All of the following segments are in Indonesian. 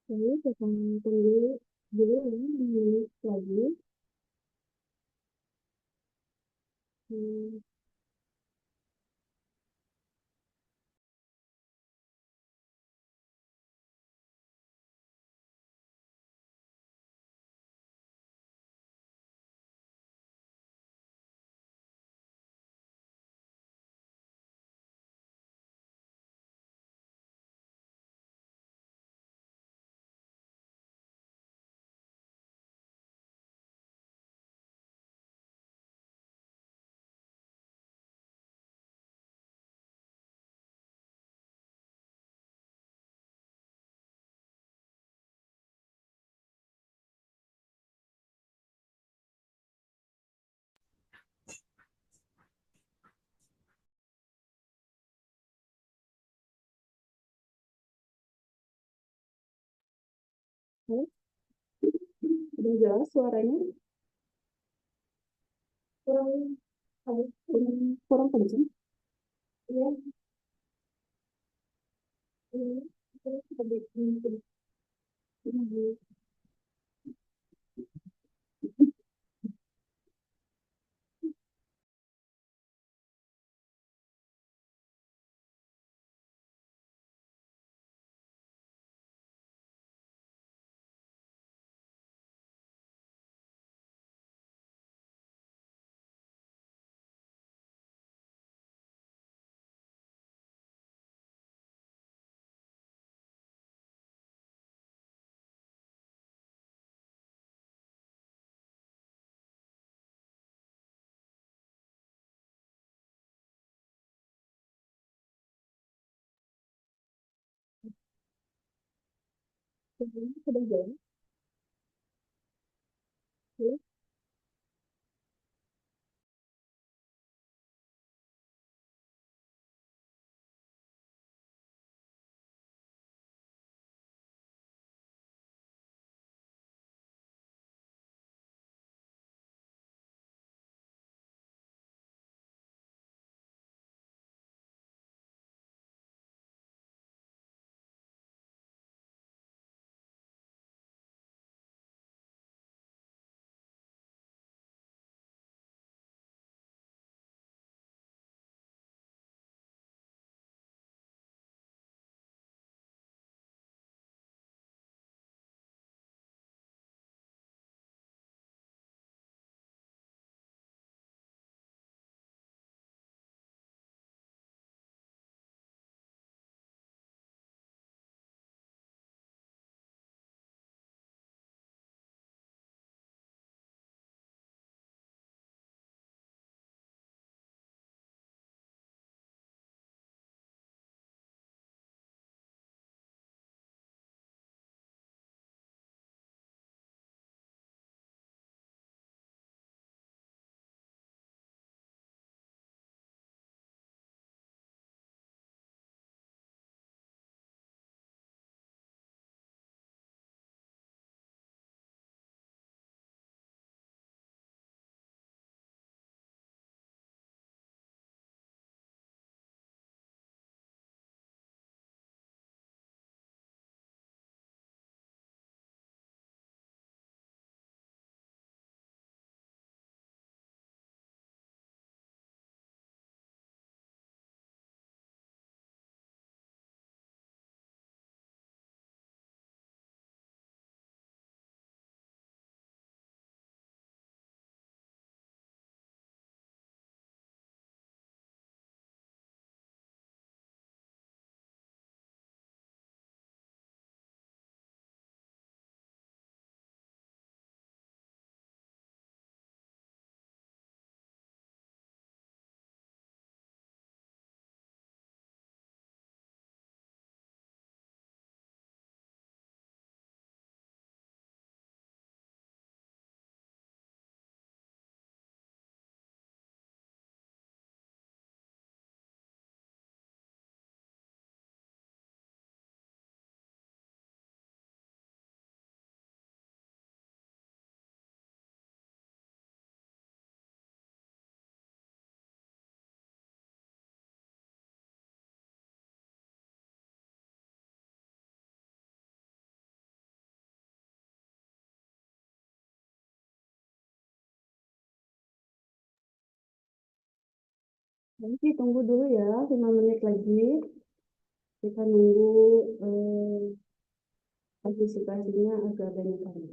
Lalu kita nonton dulu dulu ya di lagi. Hmm, oh, udah jelas suaranya. Kurang kurang kencang. Iya, ini terus lebih ini. Sudah jelas. Ya. Nanti tunggu dulu ya, 5 menit lagi. Kita nunggu partisipasinya agak banyak kali.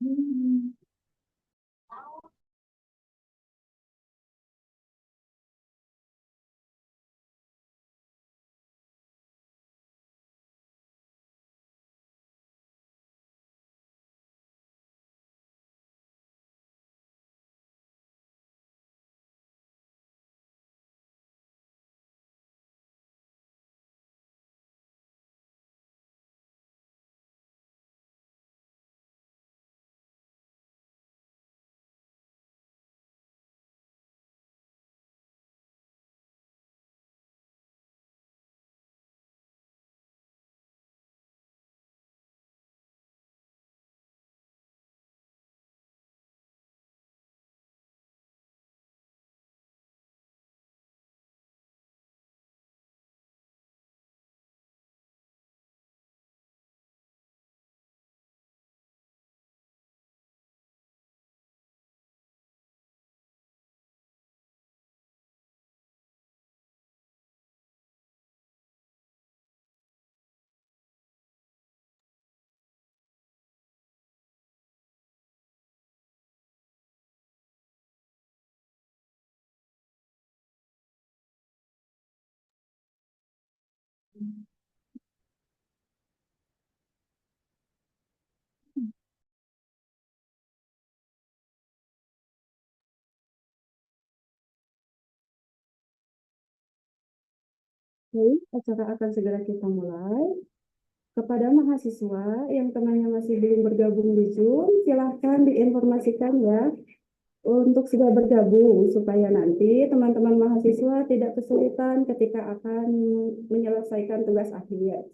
Hmm. Baik, acara akan segera kita mulai. Kepada mahasiswa yang temannya masih belum bergabung di Zoom, silahkan diinformasikan ya untuk sudah bergabung supaya nanti teman-teman mahasiswa tidak kesulitan ketika akan menyelesaikan tugas akhir.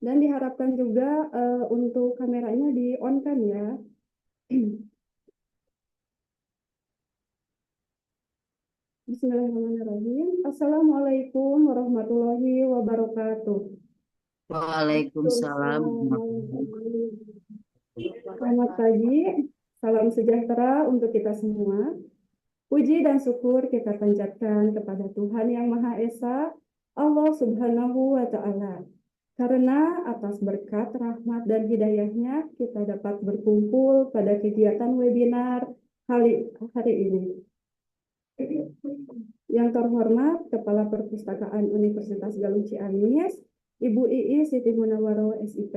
Dan diharapkan juga untuk kameranya di-on-kan ya. Bismillahirrahmanirrahim. Assalamualaikum warahmatullahi wabarakatuh. Waalaikumsalam. Selamat pagi, salam sejahtera untuk kita semua. Puji dan syukur kita panjatkan kepada Tuhan Yang Maha Esa, Allah Subhanahu wa Ta'ala. Karena atas berkat, rahmat, dan hidayahnya kita dapat berkumpul pada kegiatan webinar hari ini. Yang terhormat Kepala Perpustakaan Universitas Galuh Ciamis, Ibu Ii Siti Munawwaroh SIP,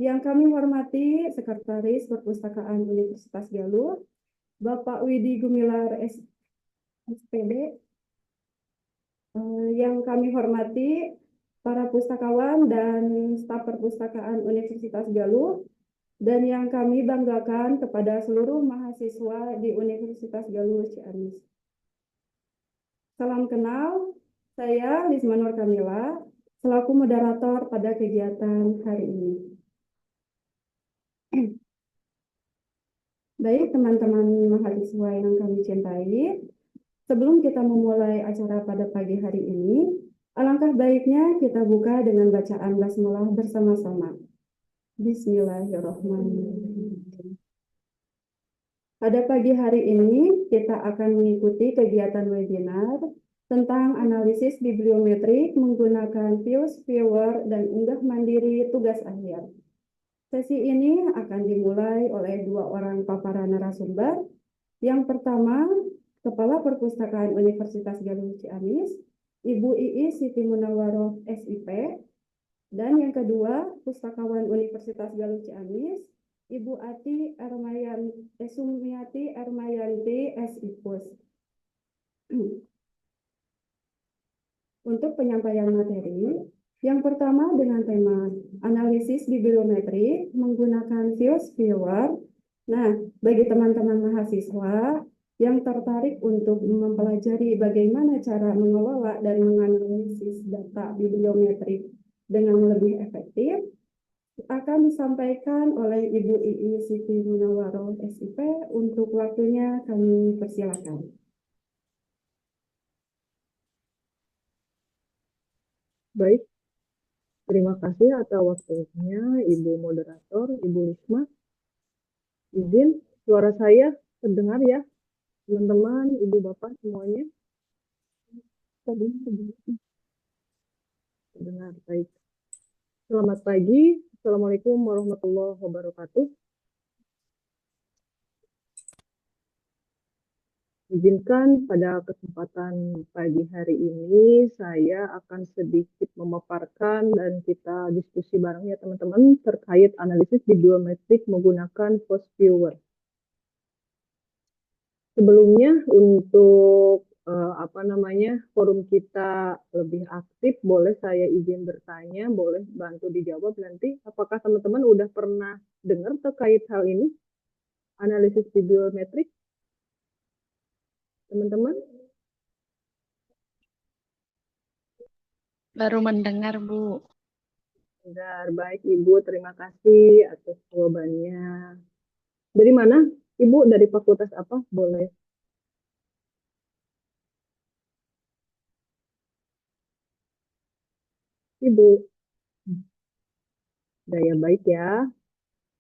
yang kami hormati Sekretaris Perpustakaan Universitas Galuh, Bapak Widi Gumilar SPD, yang kami hormati para pustakawan dan staf perpustakaan Universitas Galuh, dan yang kami banggakan kepada seluruh mahasiswa di Universitas Galuh Ciamis. Salam kenal, saya Lisma Nur Kamila, selaku moderator pada kegiatan hari ini. Baik teman-teman mahasiswa yang kami cintai, sebelum kita memulai acara pada pagi hari ini, alangkah baiknya kita buka dengan bacaan basmalah bersama-sama. Bismillahirrahmanirrahim. Pada pagi hari ini, kita akan mengikuti kegiatan webinar tentang analisis bibliometrik menggunakan Fuse, Viewer, dan unggah mandiri tugas akhir. Sesi ini akan dimulai oleh dua orang paparan narasumber. Yang pertama, Kepala Perpustakaan Universitas Galuh Ciamis, Ibu Ii Siti Munawwaroh SIP, dan yang kedua, Pustakawan Universitas Galuh Ciamis, Ibu Sumiati Ermayanti SIPUS. Untuk penyampaian materi, yang pertama dengan tema analisis bibliometri menggunakan Fuse Viewer. Nah, bagi teman-teman mahasiswa yang tertarik untuk mempelajari bagaimana cara mengelola dan menganalisis data bibliometrik dengan lebih efektif, akan disampaikan oleh Ibu Ii Siti Munawwaroh SIP. Untuk waktunya kami persilakan. Baik, terima kasih atas waktunya Ibu Moderator, Ibu Lisma. Izin, suara saya terdengar ya, teman-teman, Ibu Bapak semuanya? Terdengar, baik. Selamat pagi, Assalamualaikum warahmatullahi wabarakatuh. Izinkan pada kesempatan pagi hari ini saya akan sedikit memaparkan dan kita diskusi bareng ya teman-teman terkait analisis bibliometrik menggunakan Fuse Viewer. Sebelumnya untuk forum kita lebih aktif, boleh saya izin bertanya, boleh bantu dijawab nanti. Apakah teman-teman udah pernah dengar terkait hal ini? Analisis bibliometrik? Teman-teman? Baru mendengar, Bu. Benar, baik Ibu, terima kasih atas jawabannya. Dari mana? Ibu dari fakultas apa? Boleh. Ibu. Daya baik ya.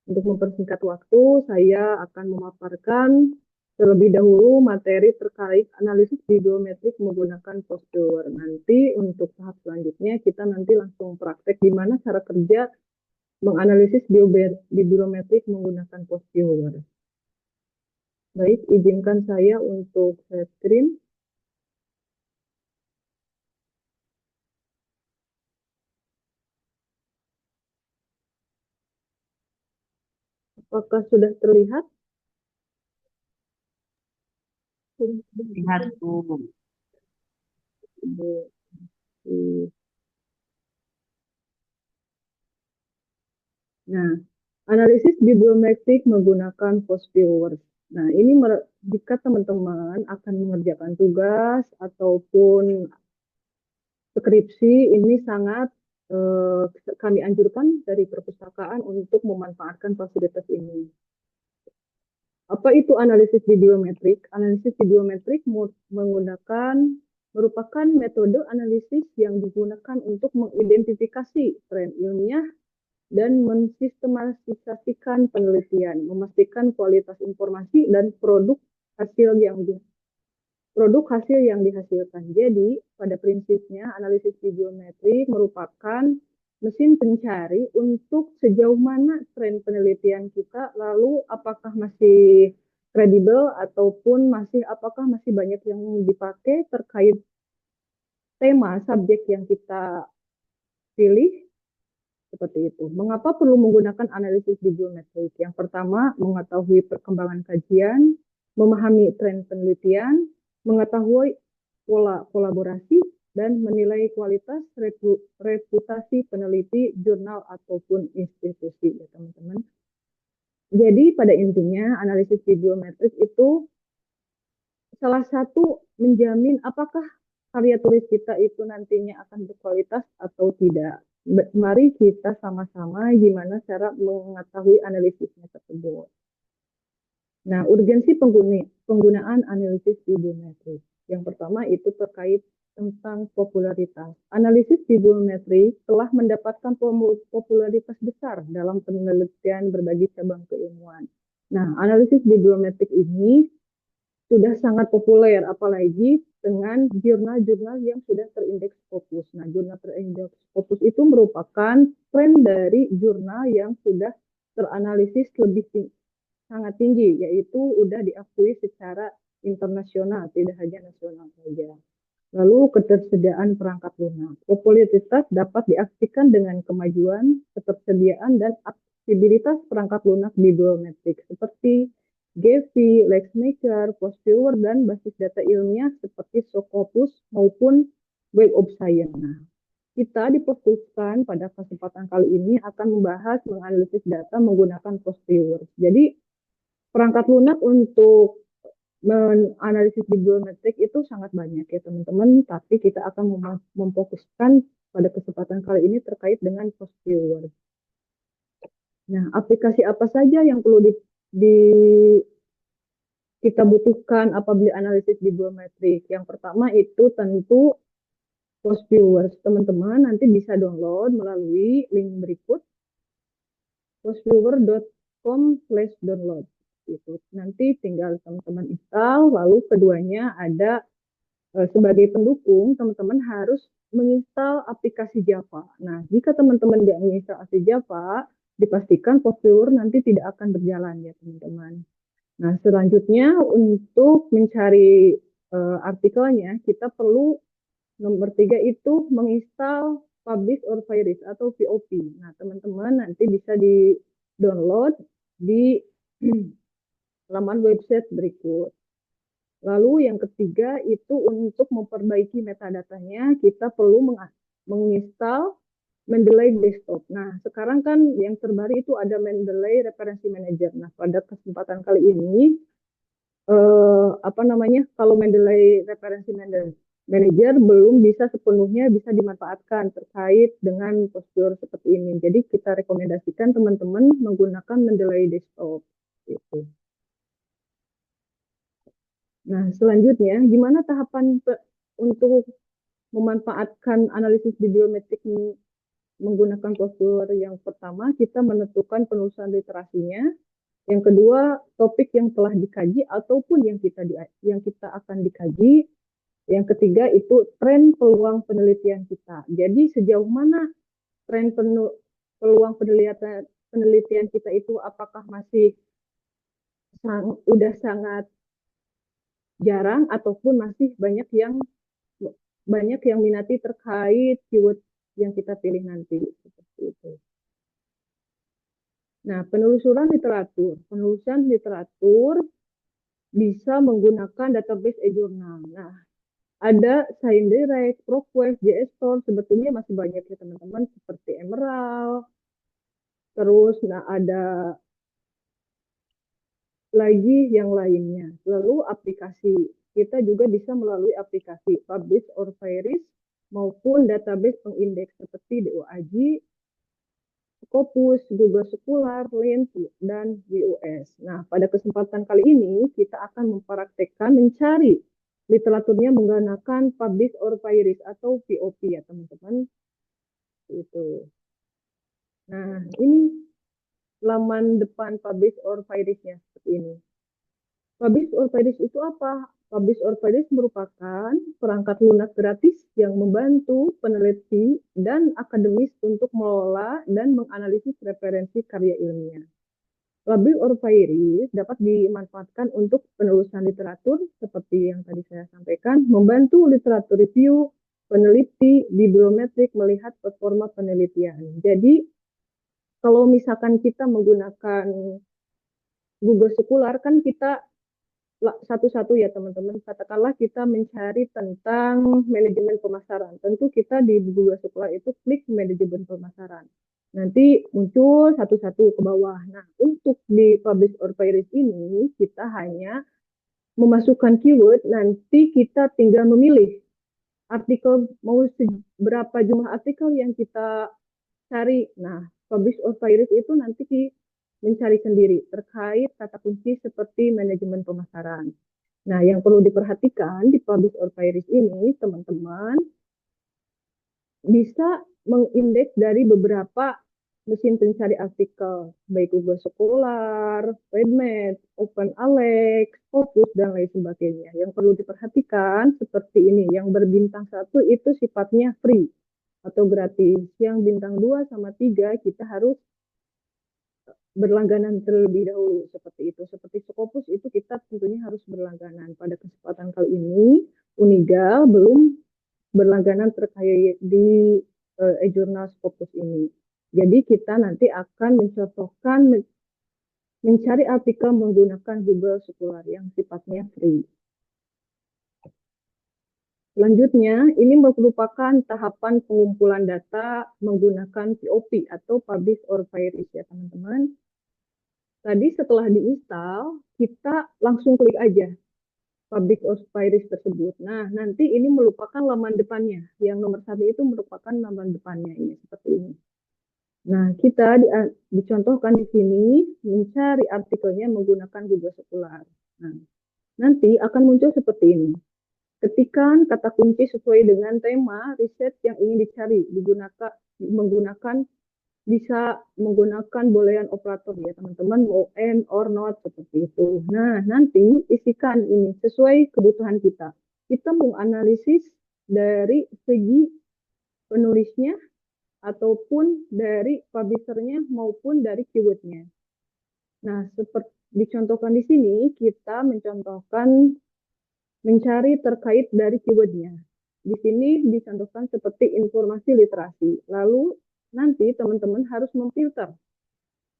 Untuk mempersingkat waktu, saya akan memaparkan terlebih dahulu materi terkait analisis bibliometrik menggunakan Fuse Viewer. Nanti untuk tahap selanjutnya kita nanti langsung praktek gimana cara kerja menganalisis bibliometrik menggunakan Fuse Viewer. Baik, izinkan saya untuk share screen. Apakah sudah terlihat? Lihat tuh. Nah, analisis bibliometrik menggunakan post viewers. Nah, ini jika teman-teman akan mengerjakan tugas ataupun skripsi, ini sangat kami anjurkan dari perpustakaan untuk memanfaatkan fasilitas ini. Apa itu analisis bibliometrik? Analisis bibliometrik merupakan metode analisis yang digunakan untuk mengidentifikasi tren ilmiah dan mensistematisasikan penelitian, memastikan kualitas informasi dan produk hasil yang dihasilkan. Jadi, pada prinsipnya analisis bibliometrik merupakan mesin pencari untuk sejauh mana tren penelitian kita, lalu apakah masih kredibel ataupun apakah masih banyak yang dipakai terkait tema subjek yang kita pilih, seperti itu. Mengapa perlu menggunakan analisis bibliometrik? Yang pertama, mengetahui perkembangan kajian, memahami tren penelitian, mengetahui pola kolaborasi, dan menilai kualitas reputasi peneliti, jurnal, ataupun institusi, ya teman-teman. Jadi pada intinya analisis bibliometrik itu salah satu menjamin apakah karya tulis kita itu nantinya akan berkualitas atau tidak. Mari kita sama-sama gimana cara mengetahui analisisnya tersebut. Nah, urgensi penggunaan analisis bibliometrik. Yang pertama itu terkait tentang popularitas. Analisis bibliometrik telah mendapatkan popularitas besar dalam penelitian berbagai cabang keilmuan. Nah, analisis bibliometrik ini sudah sangat populer, apalagi dengan jurnal-jurnal yang sudah terindeks Scopus. Nah, jurnal terindeks Scopus itu merupakan tren dari jurnal yang sudah teranalisis sangat tinggi, yaitu sudah diakui secara internasional, tidak hanya nasional saja. Lalu ketersediaan perangkat lunak. Popularitas dapat diartikan dengan kemajuan, ketersediaan, dan aksesibilitas perangkat lunak bibliometrik seperti GEVI, LexMaker, PostViewer, dan basis data ilmiah seperti Scopus maupun Web of Science. Nah, kita difokuskan pada kesempatan kali ini akan membahas menganalisis data menggunakan PostViewer. Jadi, perangkat lunak untuk menganalisis bibliometrik itu sangat banyak ya teman-teman, tapi kita akan memfokuskan pada kesempatan kali ini terkait dengan PostViewer. Nah, aplikasi apa saja yang perlu kita butuhkan apabila analisis bibliometrik? Yang pertama itu tentu PostViewer. Teman-teman nanti bisa download melalui link berikut postviewer.com/download. Itu nanti tinggal teman-teman install, lalu keduanya ada sebagai pendukung teman-teman harus menginstal aplikasi Java. Nah, jika teman-teman tidak menginstal aplikasi Java, dipastikan PostViewer nanti tidak akan berjalan ya teman-teman. Nah, selanjutnya untuk mencari artikelnya kita perlu nomor 3 itu menginstal Publish or Virus atau POP. Nah, teman-teman nanti bisa di-download di laman website berikut. Lalu yang ketiga itu untuk memperbaiki metadatanya kita perlu menginstal Mendeley Desktop. Nah, sekarang kan yang terbaru itu ada Mendeley Reference Manager. Nah, pada kesempatan kali ini kalau Mendeley Reference Manager belum bisa sepenuhnya bisa dimanfaatkan terkait dengan postur seperti ini. Jadi kita rekomendasikan teman-teman menggunakan Mendeley Desktop. Gitu. Nah, selanjutnya, gimana tahapan untuk memanfaatkan analisis bibliometrik menggunakan postur? Yang pertama, kita menentukan penulisan literasinya. Yang kedua, topik yang telah dikaji ataupun yang kita akan dikaji. Yang ketiga, itu tren peluang penelitian kita. Jadi, sejauh mana tren peluang penelitian kita itu apakah masih udah sangat jarang ataupun masih banyak yang minati terkait keyword yang kita pilih nanti seperti itu. Nah, penelusuran literatur. Penelusuran literatur bisa menggunakan database e-jurnal. Nah, ada ScienDirect, ProQuest, JSTOR, sebetulnya masih banyak ya teman-teman, seperti Emerald. Terus, nah ada lagi yang lainnya. Lalu aplikasi. Kita juga bisa melalui aplikasi Publish or Virus maupun database pengindeks seperti DOAJ, Scopus, Google Scholar, Lens, dan WOS. Nah, pada kesempatan kali ini kita akan mempraktekkan mencari literaturnya menggunakan Publish or Virus atau POP ya teman-teman. Itu. Nah, ini laman depan Publish or Virus-nya seperti ini. Publish or Virus itu apa? Publish or Virus merupakan perangkat lunak gratis yang membantu peneliti dan akademis untuk mengelola dan menganalisis referensi karya ilmiah. Publish or Virus dapat dimanfaatkan untuk penelusuran literatur seperti yang tadi saya sampaikan, membantu literatur review, peneliti, bibliometrik melihat performa penelitian. Jadi, kalau misalkan kita menggunakan Google Scholar, kan kita satu-satu ya teman-teman. Katakanlah kita mencari tentang manajemen pemasaran. Tentu kita di Google Scholar itu klik manajemen pemasaran. Nanti muncul satu-satu ke bawah. Nah, untuk di Publish or Virus ini, kita hanya memasukkan keyword, nanti kita tinggal memilih artikel, mau berapa jumlah artikel yang kita cari. Nah, Publish or Virus itu nanti mencari sendiri terkait kata kunci seperti manajemen pemasaran. Nah, yang perlu diperhatikan di Publish or Virus ini, teman-teman bisa mengindeks dari beberapa mesin pencari artikel, baik Google Scholar, PubMed, OpenAlex, Scopus, dan lain sebagainya. Yang perlu diperhatikan seperti ini, yang berbintang 1 itu sifatnya free atau gratis. Yang bintang 2 sama 3 kita harus berlangganan terlebih dahulu seperti itu. Seperti Scopus itu kita tentunya harus berlangganan. Pada kesempatan kali ini, Unigal belum berlangganan terkait di e-jurnal Scopus ini. Jadi kita nanti akan mencontohkan mencari artikel menggunakan Google Scholar yang sifatnya free. Selanjutnya, ini merupakan tahapan pengumpulan data menggunakan POP atau Publish or Virus ya teman-teman. Tadi setelah diinstal, kita langsung klik aja Publish or Virus tersebut. Nah, nanti ini merupakan laman depannya. Yang nomor 1 itu merupakan laman depannya ini seperti ini. Nah, kita dicontohkan di sini mencari artikelnya menggunakan Google Scholar. Nah, nanti akan muncul seperti ini. Ketikkan kata kunci sesuai dengan tema riset yang ingin dicari, menggunakan bisa menggunakan boolean operator ya teman-teman, mau and or not seperti itu. Nah, nanti isikan ini sesuai kebutuhan kita. Kita mau analisis dari segi penulisnya ataupun dari publishernya maupun dari keywordnya. Nah, seperti dicontohkan di sini, kita mencontohkan mencari terkait dari keywordnya. Di sini dicontohkan seperti informasi literasi. Lalu nanti teman-teman harus memfilter.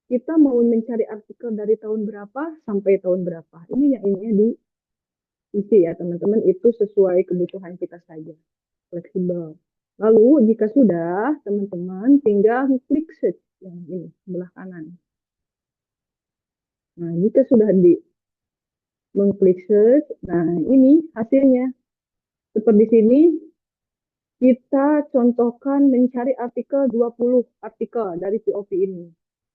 Kita mau mencari artikel dari tahun berapa sampai tahun berapa. Ini yang ingin diisi ya teman-teman. Itu sesuai kebutuhan kita saja. Fleksibel. Lalu jika sudah, teman-teman tinggal klik search yang ini sebelah kanan. Nah, jika sudah mengklik search, nah ini hasilnya. Seperti sini, kita contohkan mencari artikel 20 artikel dari POP ini.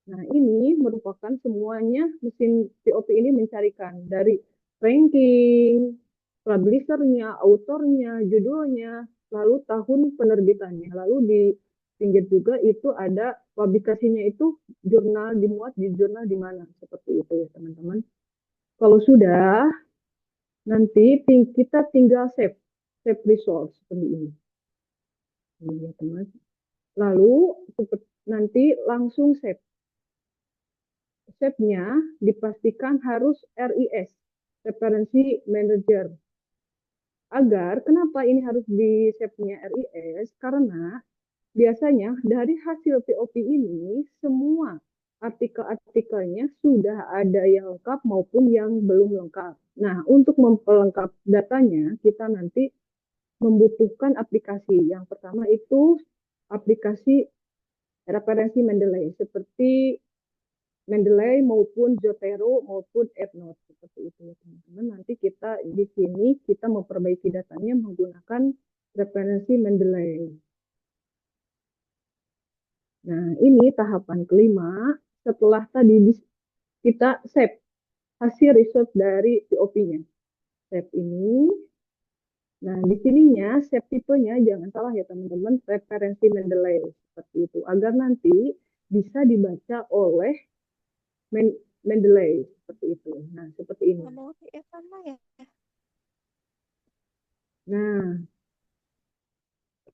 Nah, ini merupakan semuanya mesin POP ini mencarikan dari ranking, publishernya, autornya, judulnya, lalu tahun penerbitannya. Lalu di pinggir juga itu ada publikasinya itu jurnal dimuat di jurnal di mana. Seperti itu ya teman-teman. Kalau sudah, nanti kita tinggal save resource seperti ini. Ini ya teman. Lalu nanti langsung save. Save-nya dipastikan harus RIS, Referensi Manager. Agar, kenapa ini harus di save-nya RIS? Karena biasanya dari hasil POP ini, semua artikel-artikelnya sudah ada yang lengkap maupun yang belum lengkap. Nah, untuk memperlengkap datanya, kita nanti membutuhkan aplikasi. Yang pertama itu aplikasi referensi Mendeley, seperti Mendeley maupun Zotero maupun EndNote, seperti itu ya teman-teman. Nanti kita di sini kita memperbaiki datanya menggunakan referensi Mendeley. Nah, ini tahapan kelima. Setelah tadi kita save hasil riset dari POP-nya. Save ini. Nah, di sininya save tipenya jangan salah ya teman-teman, referensi Mendeley seperti itu agar nanti bisa dibaca oleh Mendeley seperti itu. Nah, seperti ini. Nah,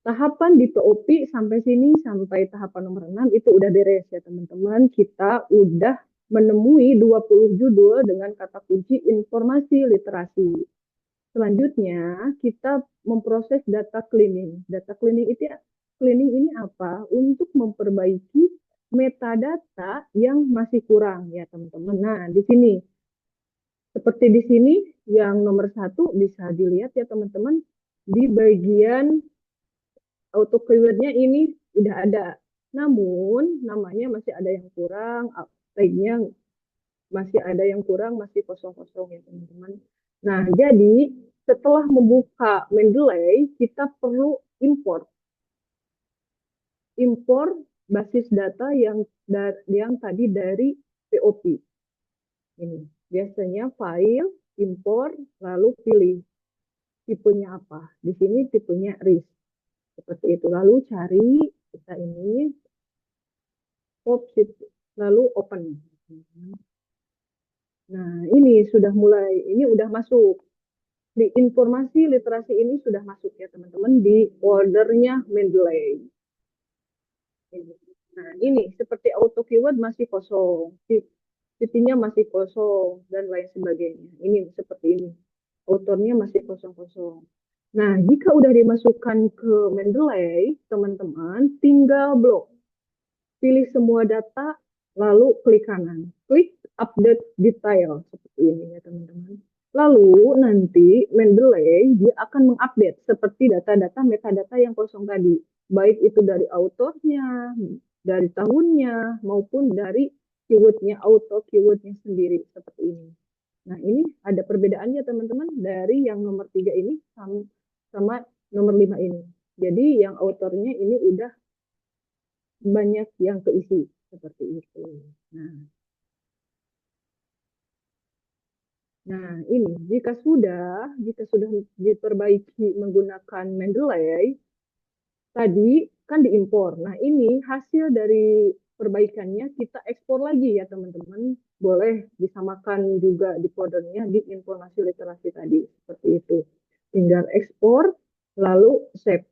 tahapan di POP sampai sini, sampai tahapan nomor 6 itu udah beres ya teman-teman. Kita udah menemui 20 judul dengan kata kunci informasi literasi. Selanjutnya, kita memproses data cleaning. Data cleaning ini apa? Untuk memperbaiki metadata yang masih kurang ya teman-teman. Nah, di sini seperti di sini yang nomor 1 bisa dilihat ya teman-teman, di bagian auto keywordnya ini udah ada, namun namanya masih ada yang kurang, tagnya masih ada yang kurang, masih kosong-kosong ya teman-teman. Nah, jadi setelah membuka Mendeley, kita perlu import basis data yang tadi dari POP. Ini biasanya file, import, lalu pilih tipenya apa. Di sini tipenya RIS. Seperti itu. Lalu cari kita ini pop lalu open. Nah, ini sudah mulai, ini udah masuk. Di informasi literasi ini sudah masuk ya teman-teman di foldernya Mendeley. Nah, ini seperti auto keyword masih kosong, titiknya masih kosong, dan lain sebagainya. Ini seperti ini. Autornya masih kosong-kosong. Nah, jika udah dimasukkan ke Mendeley, teman-teman tinggal blok. Pilih semua data, lalu klik kanan. Klik update detail, seperti ini ya teman-teman. Lalu nanti Mendeley dia akan mengupdate seperti data-data metadata yang kosong tadi. Baik itu dari autornya, dari tahunnya, maupun dari keywordnya, auto keywordnya sendiri, seperti ini. Nah, ini ada perbedaannya teman-teman dari yang nomor 3 ini sama nomor 5 ini. Jadi yang autornya ini udah banyak yang keisi seperti itu. Nah, ini jika sudah diperbaiki menggunakan Mendeley, tadi kan diimpor. Nah, ini hasil dari perbaikannya kita ekspor lagi ya teman-teman. Boleh disamakan juga di foldernya di informasi literasi tadi. Seperti itu. Tinggal ekspor, lalu save.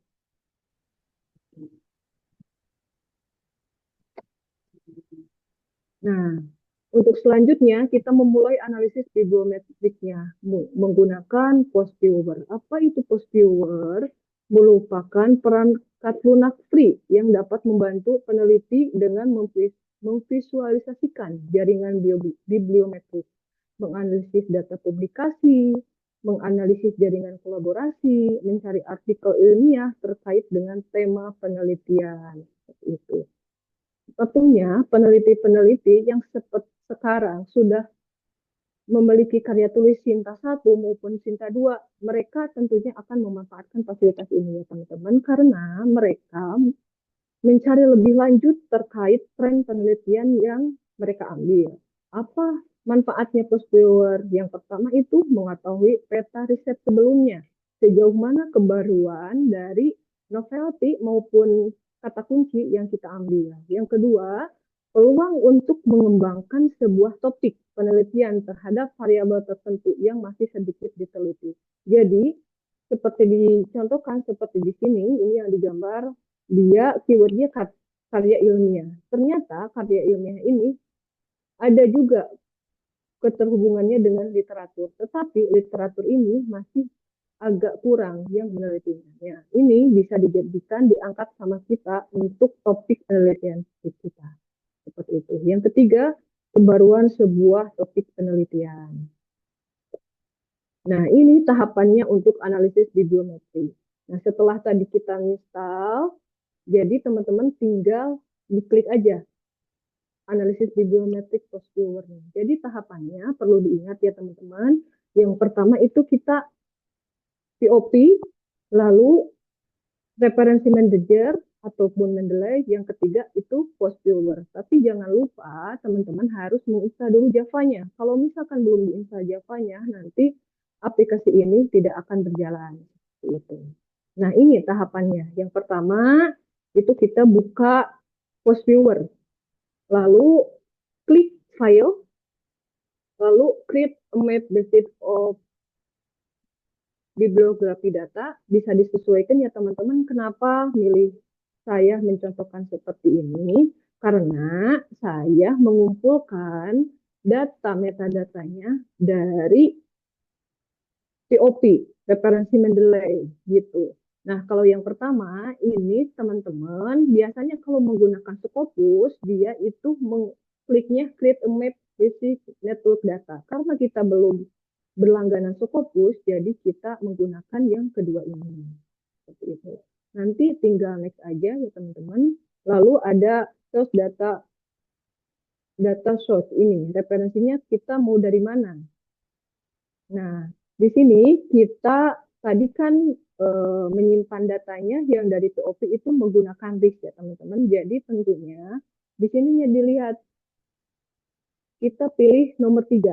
Nah, untuk selanjutnya, kita memulai analisis bibliometriknya menggunakan PostViewer. Apa itu PostViewer? Merupakan perangkat lunak free yang dapat membantu peneliti dengan memvisualisasikan jaringan bibliometrik, menganalisis data publikasi, menganalisis jaringan kolaborasi, mencari artikel ilmiah terkait dengan tema penelitian. Seperti itu. Tentunya peneliti-peneliti yang sekarang sudah memiliki karya tulis Sinta 1 maupun Sinta 2, mereka tentunya akan memanfaatkan fasilitas ini ya teman-teman, karena mereka mencari lebih lanjut terkait tren penelitian yang mereka ambil. Apa manfaatnya PostViewer? Yang pertama itu mengetahui peta riset sebelumnya, sejauh mana kebaruan dari novelty maupun kata kunci yang kita ambil. Yang kedua, peluang untuk mengembangkan sebuah topik penelitian terhadap variabel tertentu yang masih sedikit diteliti. Jadi, seperti dicontohkan seperti di sini, ini yang digambar, dia keywordnya karya ilmiah. Ternyata karya ilmiah ini ada juga keterhubungannya dengan literatur, tetapi literatur ini masih agak kurang yang menelitinya. Ya, ini bisa dijadikan diangkat sama kita untuk topik penelitian kita. Seperti itu. Yang ketiga, pembaruan sebuah topik penelitian. Nah, ini tahapannya untuk analisis bibliometri. Nah, setelah tadi kita install, jadi teman-teman tinggal diklik aja analisis bibliometrik post viewer-nya. Jadi tahapannya perlu diingat ya teman-teman. Yang pertama itu kita POP, lalu referensi manager ataupun Mendeley. Yang ketiga itu post viewer. Tapi jangan lupa teman-teman harus menginstal dulu Java-nya. Kalau misalkan belum diinstal Java-nya, nanti aplikasi ini tidak akan berjalan. Gitu. Nah, ini tahapannya. Yang pertama itu kita buka post viewer. Lalu klik file, lalu create a map basis of bibliografi data. Bisa disesuaikan ya teman-teman. Kenapa milih saya mencontohkan seperti ini? Karena saya mengumpulkan data metadatanya dari POP, referensi Mendeley, gitu. Nah, kalau yang pertama, ini teman-teman, biasanya kalau menggunakan Scopus, dia itu kliknya create a map basic network data. Karena kita belum berlangganan Scopus, jadi kita menggunakan yang kedua ini. Seperti itu. Nanti tinggal next aja ya teman-teman. Lalu ada source data source ini, referensinya kita mau dari mana? Nah, di sini kita tadi kan menyimpan datanya yang dari POP itu menggunakan RIS ya teman-teman. Jadi tentunya di sini ya dilihat kita pilih nomor 3.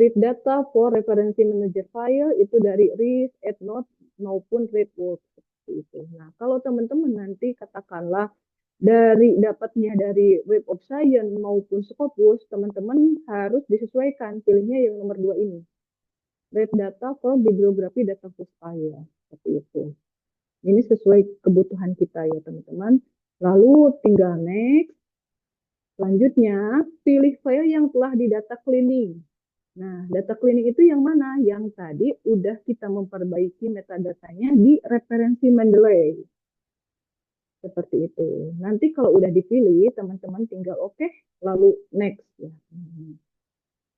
Read data for referensi manager file itu dari RIS, EndNote maupun RedWorks seperti itu. Nah, kalau teman-teman nanti katakanlah dapatnya dari Web of Science maupun Scopus, teman-teman harus disesuaikan pilihnya yang nomor 2 ini. Read data for bibliografi data file seperti itu. Ini sesuai kebutuhan kita ya teman-teman. Lalu tinggal next. Selanjutnya pilih file yang telah di data cleaning. Nah, data cleaning itu yang mana? Yang tadi udah kita memperbaiki metadatanya di referensi Mendeley. Seperti itu. Nanti kalau udah dipilih, teman-teman tinggal oke, lalu next ya.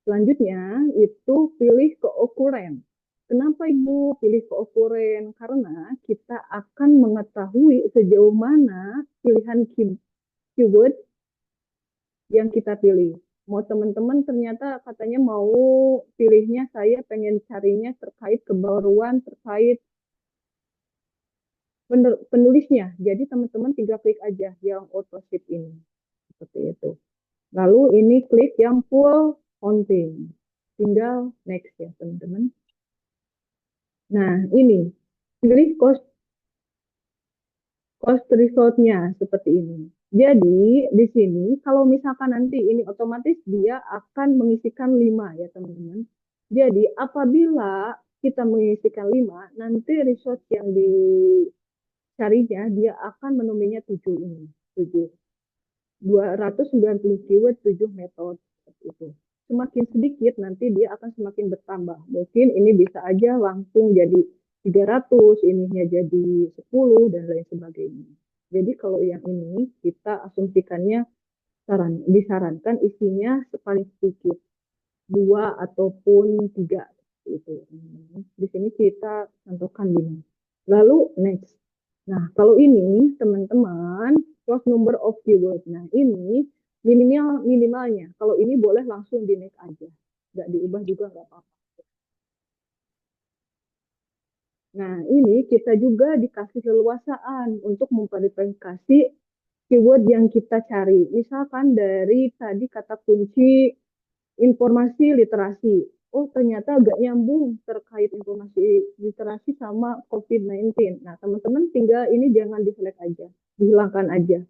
Selanjutnya itu pilih keokuran. Kenapa Ibu pilih keokuran? Karena kita akan mengetahui sejauh mana pilihan keyword yang kita pilih. Mau teman-teman ternyata katanya mau pilihnya saya pengen carinya terkait kebaruan, terkait penulisnya. Jadi teman-teman tinggal klik aja yang authorship ini. Seperti itu. Lalu ini klik yang full counting. Tinggal next ya teman-teman. Nah ini pilih cost result-nya seperti ini. Jadi di sini kalau misalkan nanti ini otomatis dia akan mengisikan 5 ya teman-teman. Jadi apabila kita mengisikan 5, nanti result yang dicarinya dia akan menemuinya 7 ini. 7. 290 keyword, 7 metode seperti itu. Semakin sedikit nanti dia akan semakin bertambah. Mungkin ini bisa aja langsung jadi 300, ininya jadi 10 dan lain sebagainya. Jadi kalau yang ini kita asumsikannya disarankan isinya paling sedikit 2 ataupun 3 itu. Di sini kita contohkan ini. Lalu next. Nah, kalau ini teman-teman close number of keyword. Nah, ini minimalnya. Kalau ini boleh langsung di next aja. Nggak diubah juga nggak apa-apa. Nah, ini kita juga dikasih keleluasaan untuk memverifikasi keyword yang kita cari. Misalkan dari tadi kata kunci informasi literasi. Oh, ternyata agak nyambung terkait informasi literasi sama COVID-19. Nah, teman-teman tinggal ini jangan di-select aja. Dihilangkan aja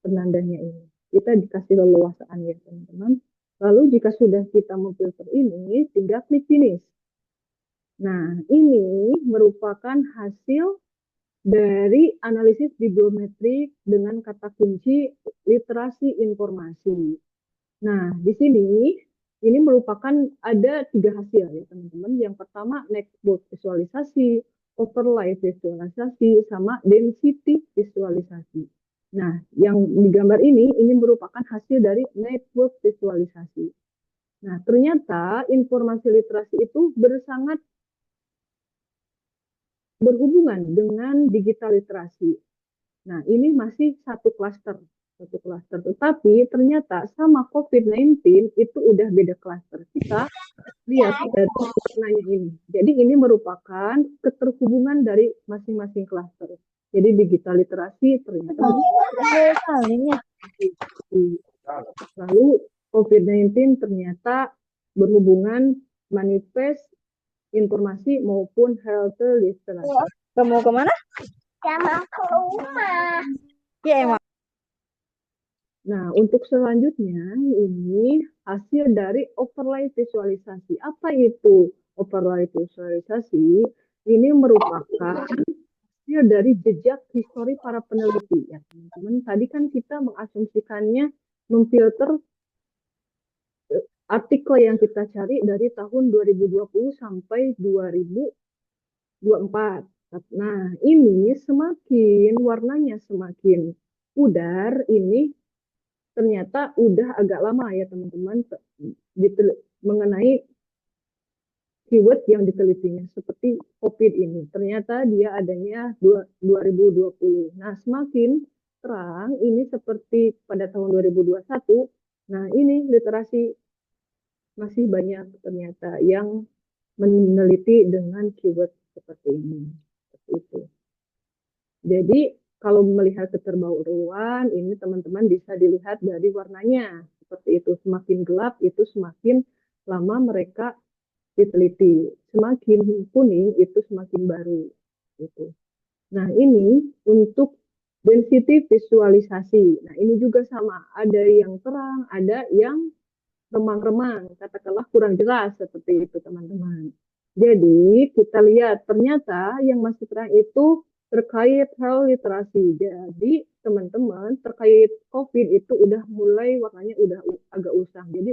penandanya ini. Kita dikasih leluasaan ya, teman-teman. Lalu jika sudah kita memfilter ini, tinggal klik finish. Nah, ini merupakan hasil dari analisis bibliometrik dengan kata kunci literasi informasi. Nah, di sini ini merupakan ada 3 hasil ya teman-teman. Yang pertama network visualisasi, overlay visualisasi, sama density visualisasi. Nah, yang digambar ini merupakan hasil dari network visualisasi. Nah, ternyata informasi literasi itu sangat berhubungan dengan digital literasi. Nah, ini masih satu klaster. Tetapi ternyata sama COVID-19 itu udah beda klaster. Kita lihat dari warnanya ini. Jadi ini merupakan keterhubungan dari masing-masing klaster. Jadi digital literasi ternyata lalu COVID-19 ternyata berhubungan manifest informasi maupun health literasi. Kamu kemana? Sama ke rumah. Ya emang. Nah, untuk selanjutnya ini hasil dari overlay visualisasi. Apa itu overlay visualisasi? Ini merupakan hasil dari jejak histori para peneliti ya teman-teman. Tadi kan kita mengasumsikannya memfilter artikel yang kita cari dari tahun 2020 sampai 2024. Nah, ini semakin warnanya semakin pudar, ini ternyata udah agak lama ya teman-teman mengenai keyword yang ditelitinya seperti COVID ini. Ternyata dia adanya 2020. Nah, semakin terang ini seperti pada tahun 2021. Nah, ini literasi masih banyak ternyata yang meneliti dengan keyword seperti ini. Seperti itu. Jadi kalau melihat keterbaruan ini teman-teman bisa dilihat dari warnanya seperti itu. Semakin gelap itu semakin lama mereka diteliti. Semakin kuning itu semakin baru. Gitu. Nah ini untuk density visualisasi. Nah ini juga sama. Ada yang terang, ada yang remang-remang. Katakanlah kurang jelas seperti itu teman-teman. Jadi kita lihat ternyata yang masih terang itu terkait hal literasi. Jadi teman-teman terkait COVID itu udah mulai warnanya udah agak usang. Jadi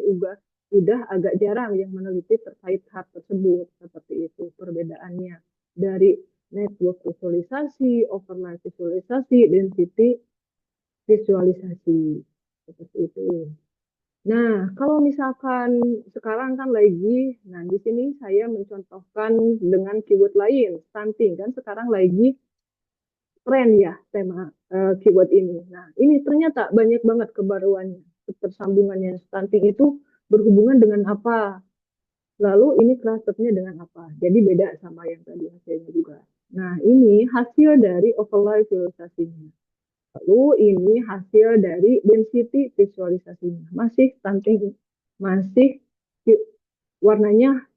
udah agak jarang yang meneliti terkait hal tersebut. Seperti itu perbedaannya dari network visualisasi, overlay visualisasi, density visualisasi. Seperti itu. Nah, kalau misalkan sekarang kan lagi, nah di sini saya mencontohkan dengan keyword lain, stunting kan sekarang lagi tren ya tema keyword ini. Nah, ini ternyata banyak banget kebaruannya, ketersambungannya. Stunting itu berhubungan dengan apa? Lalu ini clusternya dengan apa? Jadi beda sama yang tadi hasilnya juga. Nah, ini hasil dari overlay visualisasinya. Lalu ini hasil dari density visualisasinya. Masih stunting, masih warnanya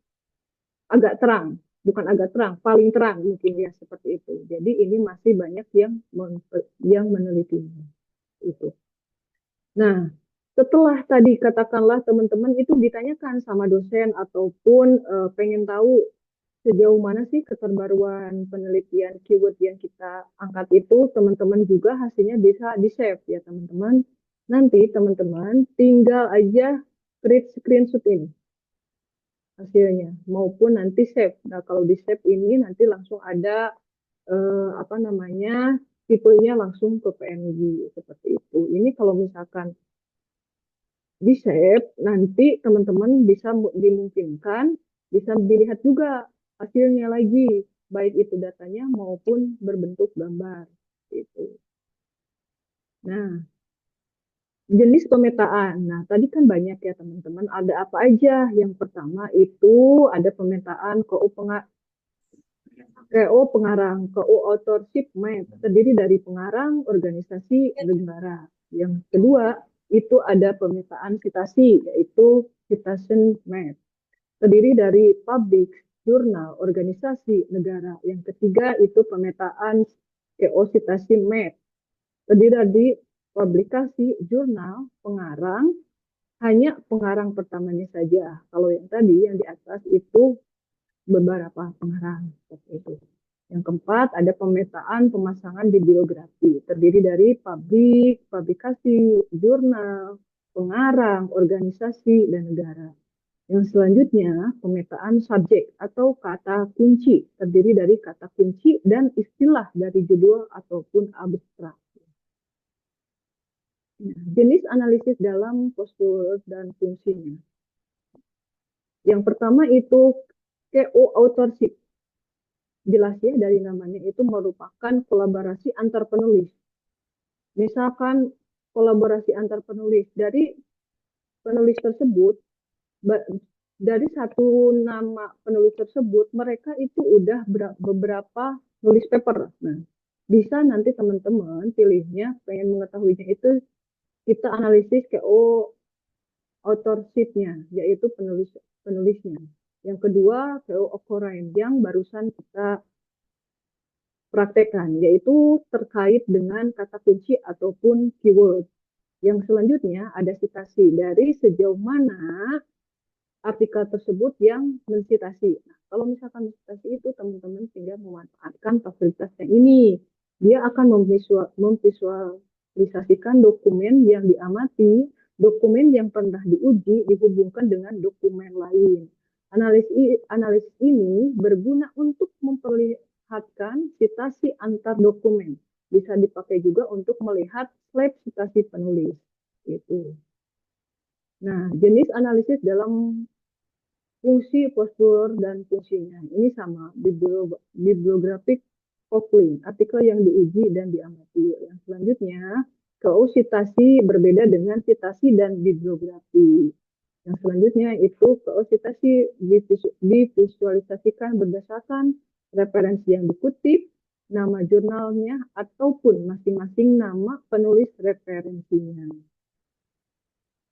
agak terang, bukan agak terang, paling terang mungkin ya seperti itu. Jadi ini masih banyak yang menelitinya itu. Nah, setelah tadi katakanlah teman-teman itu ditanyakan sama dosen ataupun pengen tahu sejauh mana sih keterbaruan penelitian keyword yang kita angkat itu, teman-teman juga hasilnya bisa di-save ya teman-teman. Nanti teman-teman tinggal aja create screenshot ini hasilnya maupun nanti save. Nah, kalau di-save ini nanti langsung ada apa namanya tipenya langsung ke PNG seperti itu. Ini kalau misalkan di-save, nanti teman-teman bisa dimungkinkan bisa dilihat juga hasilnya lagi, baik itu datanya maupun berbentuk gambar. Gitu. Nah, jenis pemetaan. Nah, tadi kan banyak ya teman-teman. Ada apa aja? Yang pertama itu ada pemetaan KO pengarang, KO authorship map, terdiri dari pengarang, organisasi, negara. Yang kedua, itu ada pemetaan citasi, yaitu citation map. Terdiri dari publik, jurnal, organisasi, negara. Yang ketiga, itu pemetaan KO citasi map. Terdiri dari publikasi, jurnal, pengarang, hanya pengarang pertamanya saja. Kalau yang tadi, yang di atas itu beberapa pengarang seperti itu. Yang keempat ada pemetaan pemasangan bibliografi terdiri dari publikasi, jurnal, pengarang, organisasi, dan negara. Yang selanjutnya pemetaan subjek atau kata kunci terdiri dari kata kunci dan istilah dari judul ataupun abstrak. Nah, jenis analisis dalam postur dan fungsinya. Yang pertama itu co-authorship. Jelas ya dari namanya itu merupakan kolaborasi antar penulis. Misalkan kolaborasi antar penulis dari penulis tersebut, dari satu nama penulis tersebut, mereka itu udah beberapa nulis paper. Nah, bisa nanti teman-teman pilihnya, pengen mengetahuinya itu kita analisis ke authorship-nya, yaitu penulisnya. Yang kedua, KO occurrence yang barusan kita praktekkan, yaitu terkait dengan kata kunci ataupun keyword. Yang selanjutnya ada citasi, dari sejauh mana artikel tersebut yang mensitasi. Nah, kalau misalkan mensitasi itu teman-teman tinggal memanfaatkan fasilitas yang ini. Dia akan memvisualisasikan dokumen yang diamati, dokumen yang pernah diuji dihubungkan dengan dokumen lain. Analisis ini berguna untuk memperlihatkan citasi antar dokumen. Bisa dipakai juga untuk melihat slide citasi penulis. Itu. Nah, jenis analisis dalam fungsi, postur, dan fungsinya. Ini sama, bibliographic coupling, artikel yang diuji dan diamati. Yang selanjutnya, citasi berbeda dengan citasi dan bibliografi. Yang selanjutnya itu citasi divisualisasikan berdasarkan referensi yang dikutip, nama jurnalnya, ataupun masing-masing nama penulis referensinya.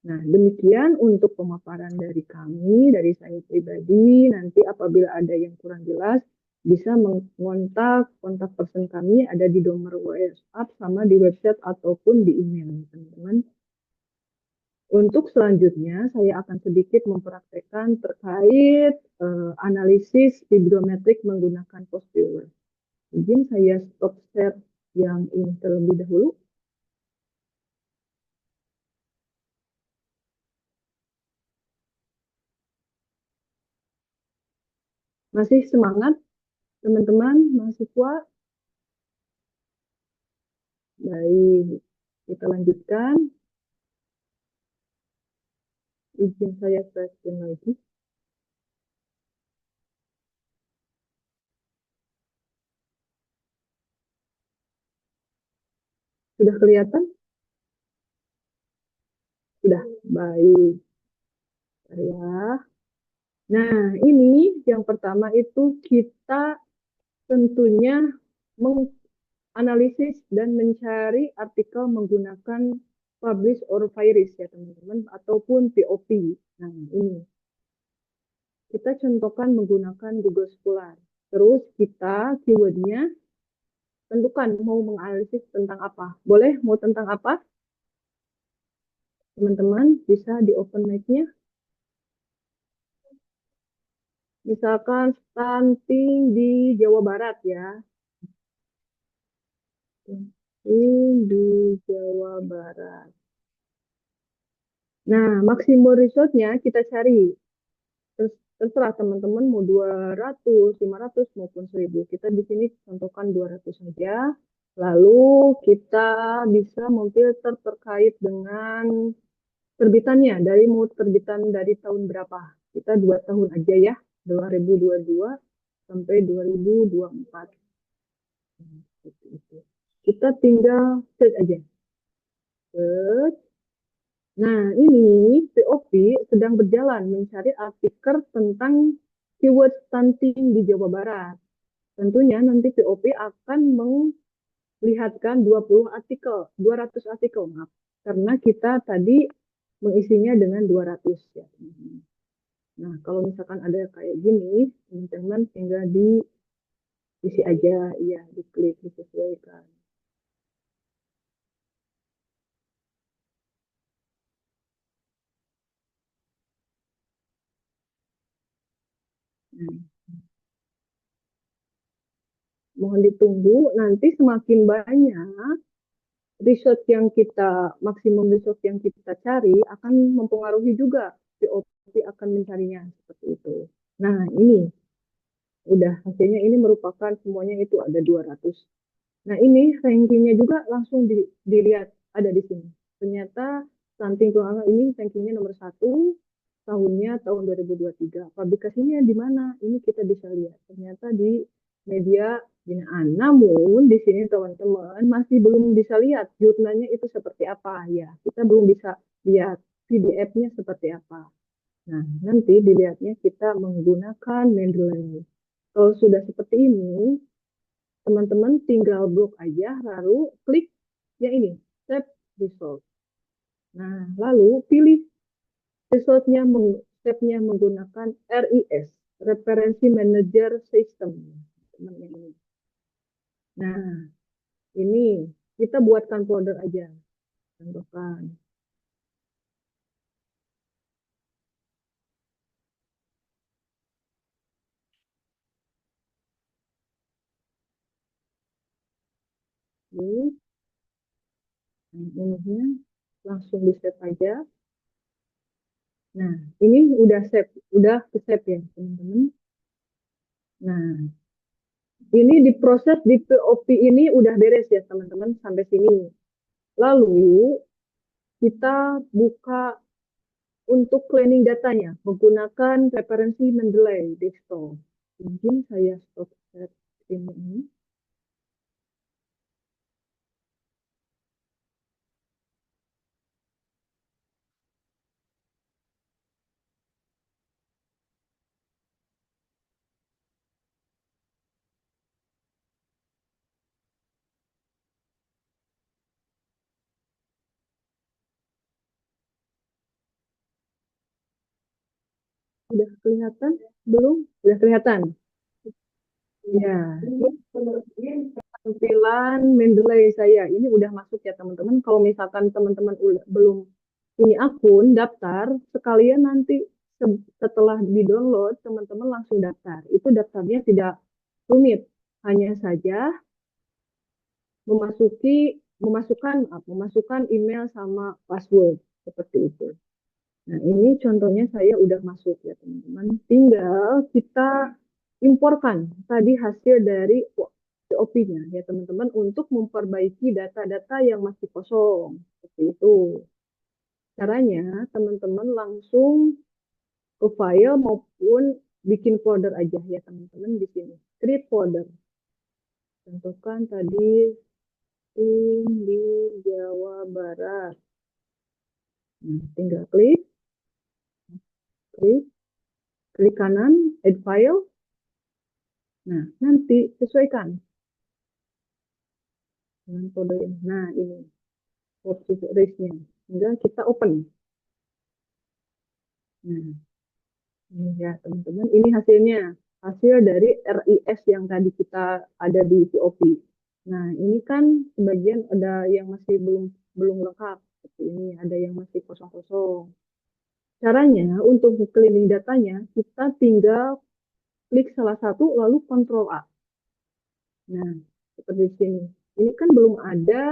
Nah, demikian untuk pemaparan dari kami, dari saya pribadi. Nanti apabila ada yang kurang jelas, bisa mengontak kontak person kami, ada di nomor WhatsApp sama di website ataupun di email, teman-teman. Untuk selanjutnya, saya akan sedikit mempraktekkan terkait analisis bibliometrik menggunakan PostViewer. Izin saya stop share yang ini terlebih dahulu. Masih semangat, teman-teman, mahasiswa? Baik, kita lanjutkan. Izin saya share lagi. Sudah kelihatan? Sudah, baik. Ya. Nah, ini yang pertama itu kita tentunya menganalisis dan mencari artikel menggunakan publish or virus ya teman-teman, ataupun POP. Nah, ini. Kita contohkan menggunakan Google Scholar. Terus kita keywordnya tentukan mau menganalisis tentang apa. Boleh mau tentang apa? Teman-teman bisa di open mic-nya. Misalkan stunting di Jawa Barat ya. Stunting di Jawa Barat. Nah, maksimum resultnya kita cari. Terserah teman-teman mau 200, 500 maupun 1000. Kita di sini contohkan 200 saja. Lalu kita bisa memfilter terkait dengan terbitannya. Dari mau terbitan dari tahun berapa. Kita 2 tahun aja ya. 2022 sampai 2024. Kita tinggal search aja. Search. Nah, ini POV sedang berjalan mencari artikel tentang keyword stunting di Jawa Barat. Tentunya nanti POV akan melihatkan 20 artikel, 200 artikel, maaf. Karena kita tadi mengisinya dengan 200 ya. Nah, kalau misalkan ada kayak gini, teman-teman tinggal diisi aja, ya, diklik, disesuaikan. Mohon ditunggu, nanti semakin banyak research yang kita, maksimum research yang kita cari akan mempengaruhi juga POP akan mencarinya seperti itu. Nah, ini udah hasilnya ini merupakan semuanya itu ada 200. Nah, ini rankingnya juga langsung dilihat ada di sini. Ternyata stunting tulang ini rankingnya nomor 1, tahunnya tahun 2023. Publikasinya di mana? Ini kita bisa lihat. Ternyata di media binaan. Namun di sini teman-teman masih belum bisa lihat jurnalnya itu seperti apa ya. Kita belum bisa lihat PDF-nya seperti apa. Nah, nanti dilihatnya kita menggunakan Mendeley. Kalau sudah seperti ini, teman-teman tinggal blok aja, lalu klik yang ini, Save Result. Nah, lalu pilih resultnya, step-nya menggunakan RIS, Referensi Manager System. Nah, ini kita buatkan folder aja. Contohkan. Ini, ininya langsung di save aja. Nah, ini udah ke save ya, teman-teman. Nah, ini diproses di POP ini udah beres ya, teman-teman, sampai sini. Lalu, kita buka untuk cleaning datanya menggunakan referensi Mendeley desktop. Mungkin saya stop share ini. Sudah kelihatan? Belum? Sudah kelihatan? Ya, tampilan Mendeley saya ini udah masuk ya teman-teman. Kalau misalkan teman-teman belum punya akun daftar, sekalian nanti setelah di-download teman-teman langsung daftar. Itu daftarnya tidak rumit, hanya saja memasukkan email sama password seperti itu. Nah, ini contohnya saya udah masuk ya teman-teman. Tinggal kita imporkan tadi hasil dari POP-nya ya teman-teman untuk memperbaiki data-data yang masih kosong. Seperti itu. Caranya teman-teman langsung ke file maupun bikin folder aja ya teman-teman di sini. Create folder. Tentukan tadi di Jawa Barat. Nah, tinggal klik kanan, add file. Nah, nanti sesuaikan dengan kode ini. Nah, ini opsi race-nya. Tinggal kita open. Nah, ini ya teman-teman, ini hasilnya. Hasil dari RIS yang tadi kita ada di POP. Nah, ini kan sebagian ada yang masih belum lengkap. Seperti ini, ada yang masih kosong-kosong. Caranya untuk cleaning datanya, kita tinggal klik salah satu lalu Ctrl A. Nah, seperti di sini. Ini kan belum ada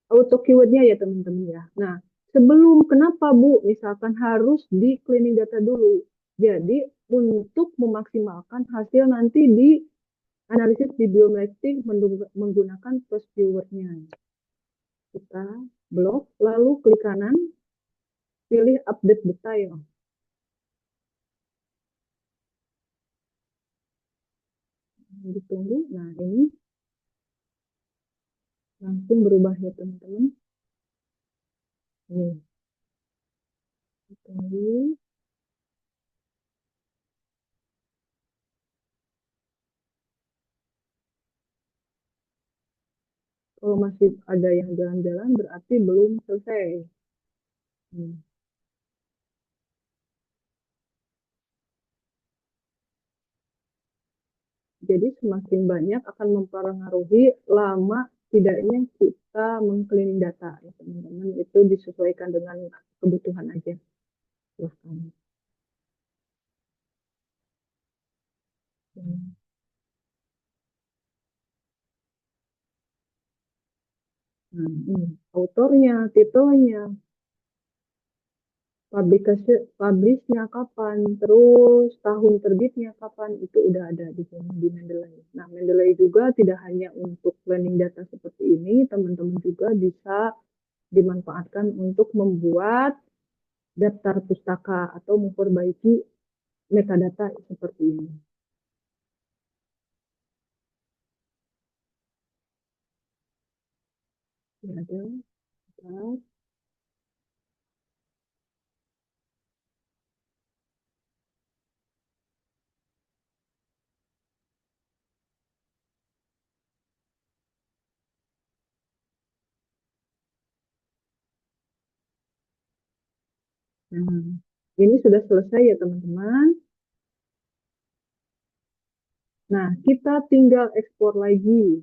auto keywordnya ya teman-teman ya. Nah, sebelum kenapa Bu, misalkan harus di cleaning data dulu. Jadi, untuk memaksimalkan hasil nanti di analisis bibliometrik menggunakan first keyword-nya. Kita blok, lalu klik kanan, pilih update detail. Ditunggu. Nah, ini langsung berubah ya teman-teman. Nih. Tunggu. Kalau masih ada yang jalan-jalan berarti belum selesai. Jadi semakin banyak akan mempengaruhi lama tidaknya kita mengcleaning data ya teman-teman. Itu disesuaikan dengan kebutuhan aja. Silahkan. Nah, ini autornya, titelnya, publishnya kapan, terus tahun terbitnya kapan, itu udah ada di sini di Mendeley. Nah, Mendeley juga tidak hanya untuk planning data seperti ini, teman-teman juga bisa dimanfaatkan untuk membuat daftar pustaka atau memperbaiki metadata seperti ini. Ya, ada. Bentar. Nah, ini sudah selesai ya teman-teman. Nah, kita tinggal ekspor lagi.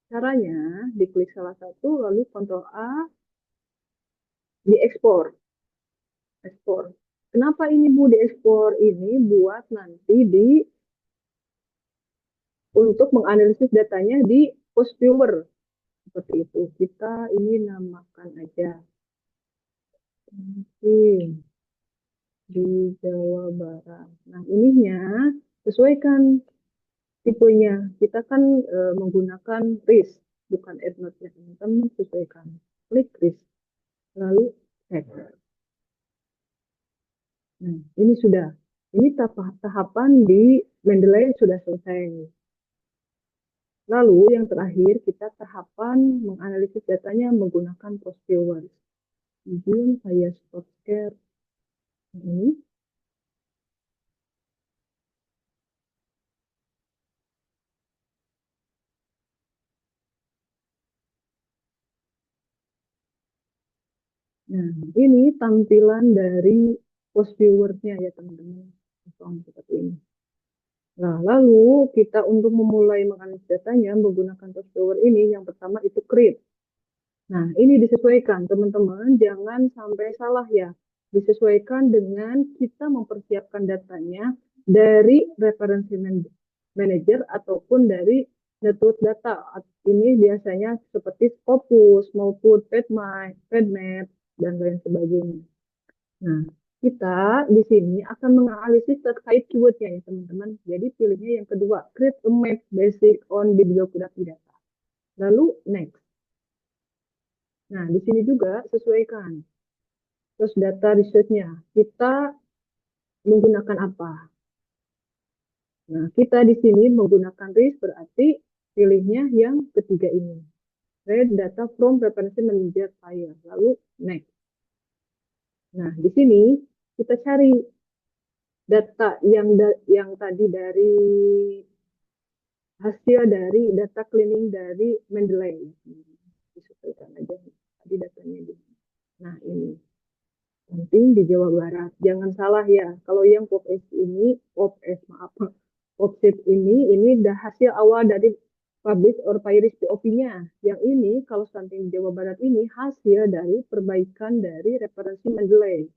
Caranya, diklik salah satu, lalu Ctrl A, diekspor. Ekspor. Kenapa ini Bu diekspor? Ini buat nanti untuk menganalisis datanya di post viewer. Seperti itu. Kita ini namakan aja. Mungkin di Jawa Barat. Nah, ininya sesuaikan tipenya. Kita kan menggunakan RIS, bukan EndNote ya teman-teman, sesuaikan. Klik RIS, lalu cek. Nah, ini sudah. Ini tahapan di Mendeley sudah selesai. Lalu yang terakhir kita tahapan menganalisis datanya menggunakan post viewers. Kemudian saya stop share ini. Nah, ini tampilan dari post viewer-nya ya teman-teman. Seperti ini. Nah, lalu kita untuk memulai menganalisis datanya menggunakan post viewer ini, yang pertama itu create. Nah, ini disesuaikan teman-teman, jangan sampai salah ya. Disesuaikan dengan kita mempersiapkan datanya dari referensi manager ataupun dari network data. Ini biasanya seperti Scopus maupun PadMap, dan lain sebagainya. Nah, kita di sini akan menganalisis terkait keywordnya ya teman-teman. Jadi pilihnya yang kedua, create a map basic on bibliography data. Lalu next. Nah, di sini juga sesuaikan. Terus data research-nya, kita menggunakan apa? Nah, kita di sini menggunakan RIS berarti pilihnya yang ketiga ini. Read data from reference manager file. Lalu next. Nah, di sini kita cari data yang tadi dari hasil dari data cleaning dari Mendeley. Disesuaikan aja tadi datanya di. Nah, ini penting di Jawa Barat. Jangan salah ya. Kalau yang POPSheet ini dah hasil awal dari publish or Pairis POP-nya. Yang ini kalau stunting di Jawa Barat ini hasil dari perbaikan dari referensi Mendeley.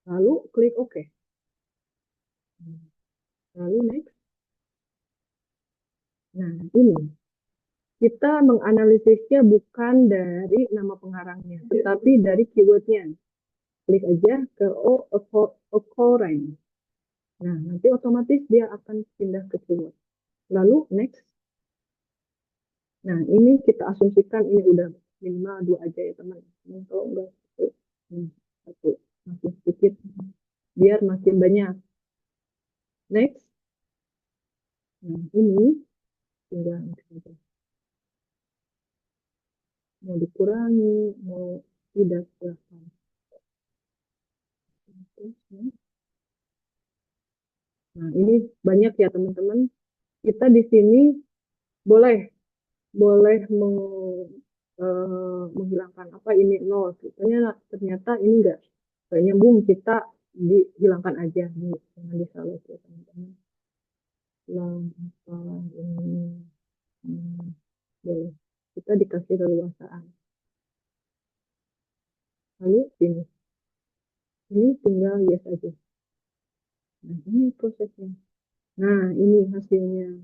Lalu klik OK. Lalu next. Nah, ini kita menganalisisnya bukan dari nama pengarangnya, tetapi dari keywordnya. Klik aja ke occurrence. Nah, nanti otomatis dia akan pindah ke keyword. Lalu next. Nah, ini kita asumsikan ini udah minimal 2 aja ya teman. Kalau enggak satu, makin sedikit biar makin banyak. Next. Nah, ini tinggal mau dikurangi, mau tidak silahkan. Nah, ini banyak ya teman-teman. Kita di sini boleh menghilangkan apa ini nol. Ternyata ini enggak nyambung, kita dihilangkan aja nih, jangan disalah ya teman-teman. Ini boleh, kita dikasih keleluasaan. Lalu ini tinggal yes aja. Nah, ini prosesnya. Nah, ini hasilnya.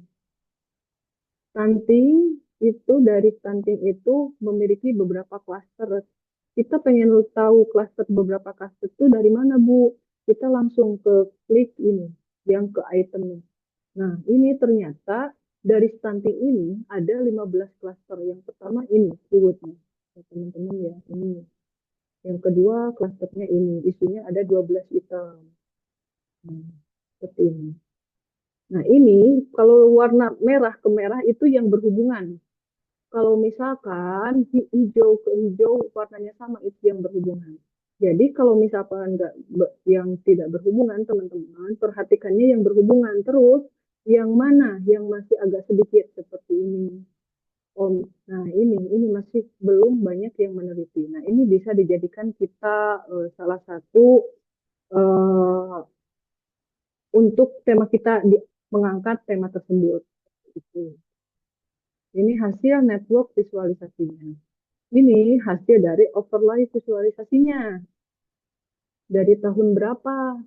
Dari stunting itu memiliki beberapa klaster. Kita pengen tahu beberapa klaster itu dari mana, Bu? Kita langsung ke klik ini, yang ke itemnya. Nah, ini ternyata dari stunting ini ada 15 klaster. Yang pertama ini keywordnya. Ya, teman-teman ya, ini. Yang kedua klasternya ini, isinya ada 12 item. Nah, seperti ini. Nah, ini kalau warna merah ke merah itu yang berhubungan. Kalau misalkan hijau ke hijau warnanya sama itu yang berhubungan. Jadi kalau misalkan nggak yang tidak berhubungan, teman-teman perhatikannya yang berhubungan terus. Yang mana yang masih agak sedikit seperti ini. Om, nah ini masih belum banyak yang meneliti. Nah ini bisa dijadikan kita salah satu eh, untuk tema kita mengangkat tema tersebut. Itu. Ini hasil network visualisasinya. Ini hasil dari overlay visualisasinya. Dari tahun berapa?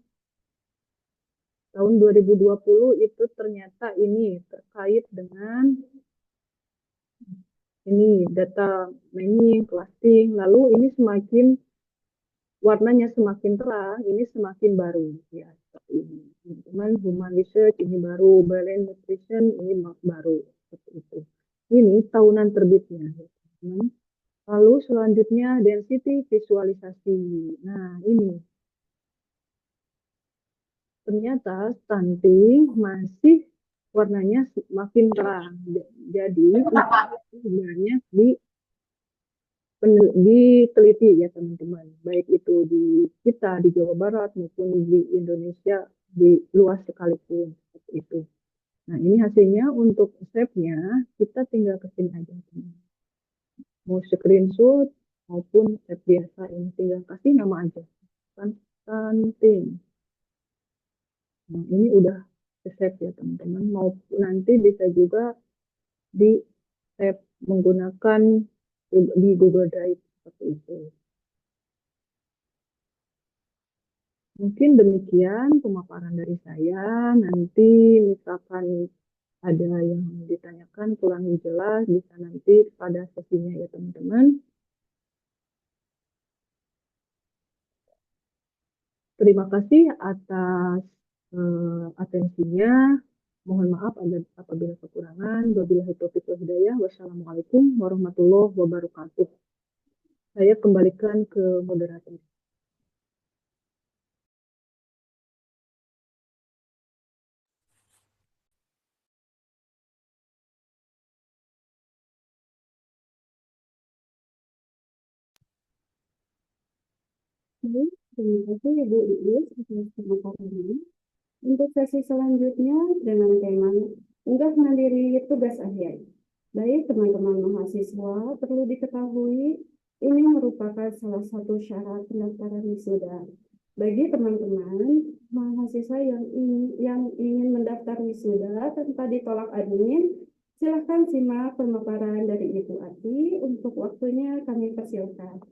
Tahun 2020 itu ternyata ini terkait dengan ini data mining, clustering. Lalu ini semakin warnanya semakin terang, ini semakin baru ya seperti ini. Teman-teman, human research ini baru, balance nutrition ini baru seperti itu. Ini tahunan terbitnya, ya, teman. Lalu selanjutnya density visualisasi. Nah, ini ternyata stunting masih warnanya semakin terang. Jadi, sebenarnya diteliti ya teman-teman, baik itu di kita di Jawa Barat maupun di Indonesia di luas sekalipun seperti itu. Nah ini hasilnya untuk stepnya kita tinggal ke sini aja teman. Mau screenshot maupun step biasa ini tinggal kasih nama aja kan stunting. Nah ini udah save ya teman-teman. Mau nanti bisa juga di save menggunakan di Google Drive seperti itu. Mungkin demikian pemaparan dari saya. Nanti misalkan ada yang ditanyakan kurang jelas, bisa nanti pada sesinya ya teman-teman. Terima kasih atas atensinya. Mohon maaf apabila kekurangan. Wabillahi taufiq wal hidayah. Wassalamualaikum warahmatullahi wabarakatuh. Saya kembalikan ke moderator. Baik, terima kasih Ibu Iis atas pemaparan ini. Untuk sesi selanjutnya dengan tema unggah mandiri tugas akhir. Baik, teman-teman mahasiswa, perlu diketahui ini merupakan salah satu syarat pendaftaran wisuda. Bagi teman-teman mahasiswa yang ingin mendaftar wisuda tanpa ditolak admin, silakan simak pemaparan dari Ibu Ati. Untuk waktunya kami persilakan.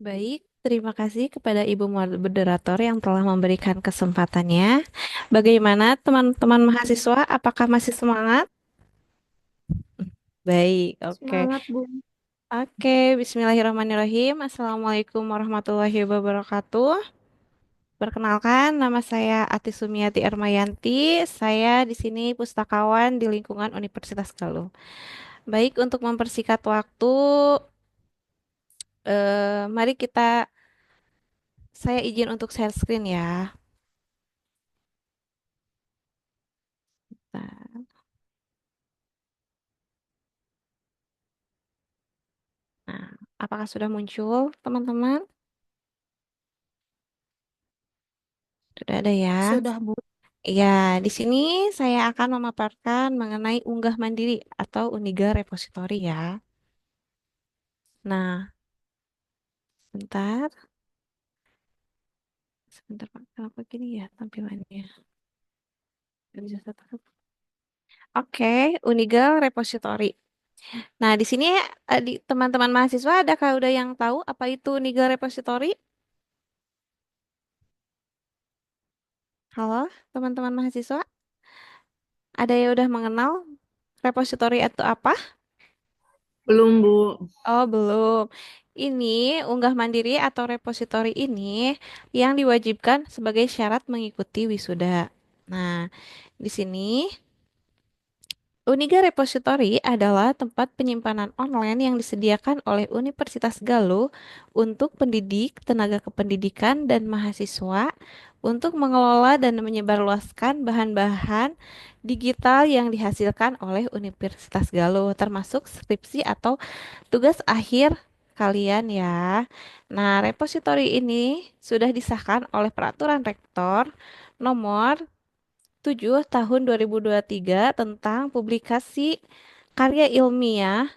Baik, terima kasih kepada Ibu Moderator yang telah memberikan kesempatannya. Bagaimana teman-teman mahasiswa? Apakah masih semangat? Baik, oke. Semangat, Bu. Oke, Bismillahirrahmanirrahim. Assalamualaikum warahmatullahi wabarakatuh. Perkenalkan, nama saya Ati Sumiati Ermayanti. Saya di sini pustakawan di lingkungan Universitas Galuh. Baik, untuk mempersingkat waktu, mari saya izin untuk share screen ya. Nah, nah, apakah sudah muncul, teman-teman? Sudah ada ya? Sudah, Bu. Ya, di sini saya akan memaparkan mengenai unggah mandiri atau Uniga Repository ya. Nah, bentar. Sebentar, Pak. Kenapa gini ya tampilannya? Nggak bisa satu. Oke, Uniga Repository. Nah, di sini teman-teman mahasiswa adakah udah yang tahu apa itu Uniga Repository? Halo, teman-teman mahasiswa? Ada yang udah mengenal repository itu apa? Belum, Bu. Oh, belum. Ini unggah mandiri atau repositori ini yang diwajibkan sebagai syarat mengikuti wisuda. Nah, di sini Uniga Repository adalah tempat penyimpanan online yang disediakan oleh Universitas Galuh untuk pendidik, tenaga kependidikan, dan mahasiswa untuk mengelola dan menyebarluaskan bahan-bahan digital yang dihasilkan oleh Universitas Galuh, termasuk skripsi atau tugas akhir kalian ya. Nah, repositori ini sudah disahkan oleh Peraturan Rektor nomor 7 tahun 2023 tentang publikasi karya ilmiah,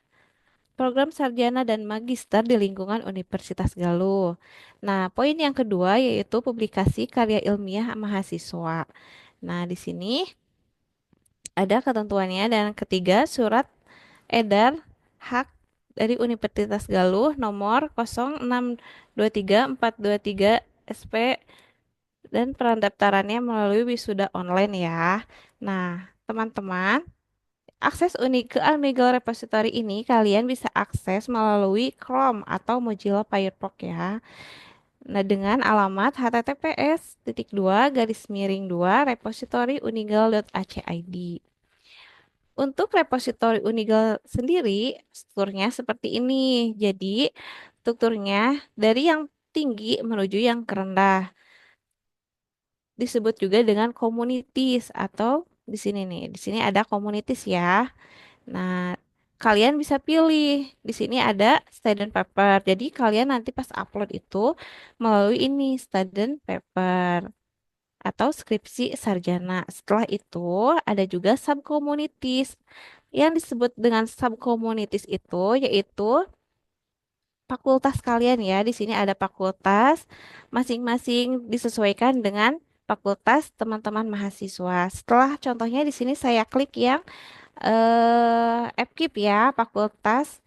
program sarjana dan magister di lingkungan Universitas Galuh. Nah, poin yang kedua yaitu publikasi karya ilmiah mahasiswa. Nah, di sini ada ketentuannya dan ketiga surat edar hak dari Universitas Galuh nomor 0623423 SP dan pendaftarannya melalui wisuda online ya. Nah, teman-teman, akses unik ke Amigal Repository ini kalian bisa akses melalui Chrome atau Mozilla Firefox ya. Nah, dengan alamat https://repository-unigal.ac.id. Untuk repositori Unigal sendiri, strukturnya seperti ini. Jadi, strukturnya dari yang tinggi menuju yang rendah. Disebut juga dengan communities atau di sini nih, di sini ada communities ya. Nah, kalian bisa pilih. Di sini ada student paper. Jadi kalian nanti pas upload itu melalui ini student paper atau skripsi sarjana. Setelah itu ada juga subcommunities. Yang disebut dengan subcommunities itu yaitu fakultas kalian ya. Di sini ada fakultas, masing-masing disesuaikan dengan fakultas teman-teman mahasiswa. Setelah contohnya di sini saya klik yang FKIP ya, fakultas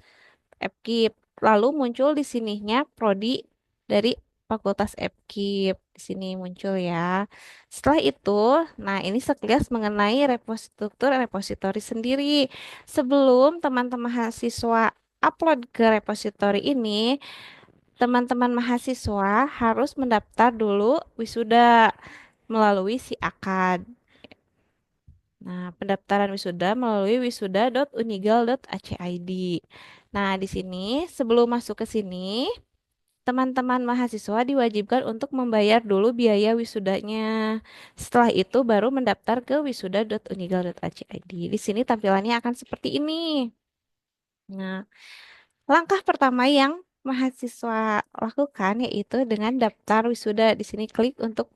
FKIP. Lalu muncul di sininya prodi dari Fakultas FKIP. Di sini muncul ya. Setelah itu, nah ini sekilas mengenai struktur repositori sendiri. Sebelum teman-teman mahasiswa upload ke repositori ini, teman-teman mahasiswa harus mendaftar dulu wisuda melalui si akad. Nah, pendaftaran wisuda melalui wisuda.unigal.ac.id. Nah, di sini sebelum masuk ke sini, teman-teman mahasiswa diwajibkan untuk membayar dulu biaya wisudanya. Setelah itu baru mendaftar ke wisuda.unigal.ac.id. Di sini tampilannya akan seperti ini. Nah, langkah pertama yang mahasiswa lakukan yaitu dengan daftar wisuda. Di sini klik untuk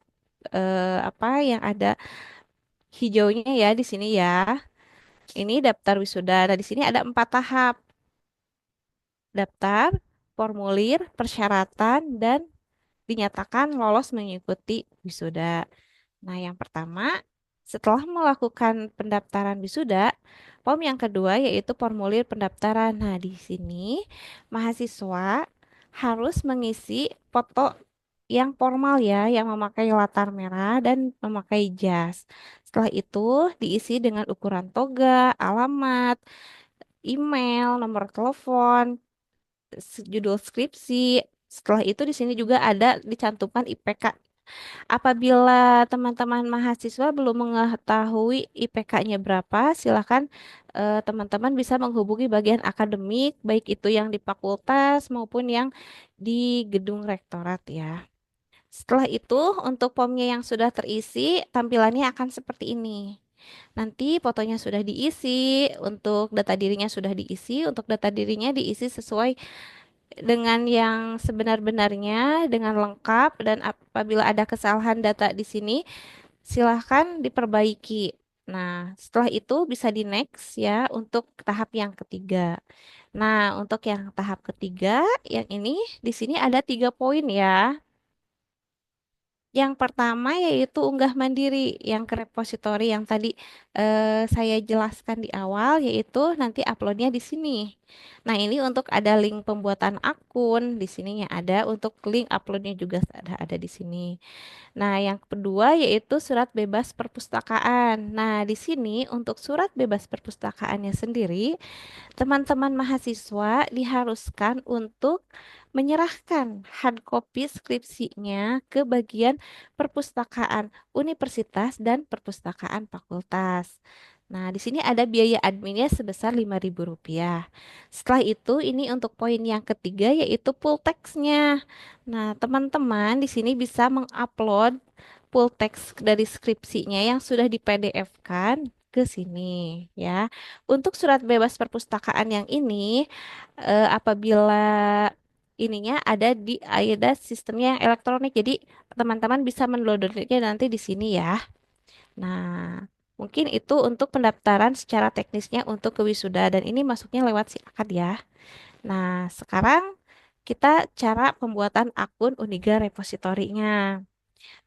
apa yang ada hijaunya ya di sini ya. Ini daftar wisuda. Nah, di sini ada 4 tahap. Daftar, formulir, persyaratan, dan dinyatakan lolos mengikuti wisuda. Nah, yang pertama, setelah melakukan pendaftaran wisuda, form yang kedua yaitu formulir pendaftaran. Nah, di sini mahasiswa harus mengisi foto yang formal ya, yang memakai latar merah dan memakai jas. Setelah itu diisi dengan ukuran toga, alamat, email, nomor telepon, judul skripsi. Setelah itu di sini juga ada dicantumkan IPK. Apabila teman-teman mahasiswa belum mengetahui IPK-nya berapa, silakan teman-teman bisa menghubungi bagian akademik, baik itu yang di fakultas maupun yang di gedung rektorat ya. Setelah itu, untuk formnya yang sudah terisi, tampilannya akan seperti ini. Nanti fotonya sudah diisi, untuk data dirinya sudah diisi, untuk data dirinya diisi sesuai dengan yang sebenar-benarnya, dengan lengkap, dan apabila ada kesalahan data di sini, silahkan diperbaiki. Nah, setelah itu bisa di next ya untuk tahap yang ketiga. Nah, untuk yang tahap ketiga, yang ini di sini ada 3 poin ya. Yang pertama yaitu unggah mandiri yang ke repository yang tadi saya jelaskan di awal, yaitu nanti uploadnya di sini. Nah, ini untuk ada link pembuatan akun di sininya ada, untuk link uploadnya juga ada di sini. Nah, yang kedua yaitu surat bebas perpustakaan. Nah, di sini untuk surat bebas perpustakaannya sendiri, teman-teman mahasiswa diharuskan untuk menyerahkan hard copy skripsinya ke bagian perpustakaan universitas dan perpustakaan fakultas. Nah, di sini ada biaya adminnya sebesar Rp5.000. Setelah itu, ini untuk poin yang ketiga yaitu full text-nya. Nah, teman-teman di sini bisa mengupload full text dari skripsinya yang sudah di PDF-kan ke sini ya. Untuk surat bebas perpustakaan yang ini, apabila ininya ada sistemnya yang elektronik, jadi teman-teman bisa mendownloadnya nanti di sini ya. Nah, mungkin itu untuk pendaftaran secara teknisnya untuk ke wisuda dan ini masuknya lewat si akad ya. Nah, sekarang kita cara pembuatan akun Uniga repositorinya.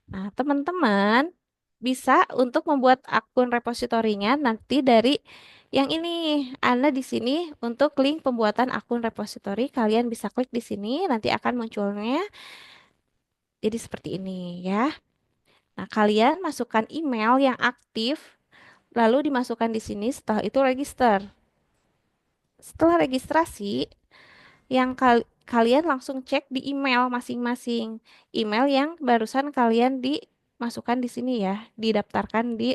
Nah, teman-teman bisa untuk membuat akun repositorinya nanti dari yang ini. Ada di sini untuk link pembuatan akun repositori. Kalian bisa klik di sini, nanti akan munculnya jadi seperti ini ya. Nah, kalian masukkan email yang aktif, lalu dimasukkan di sini. Setelah itu register. Setelah registrasi, kalian langsung cek di email masing-masing. Email yang barusan kalian dimasukkan di sini ya, didaftarkan di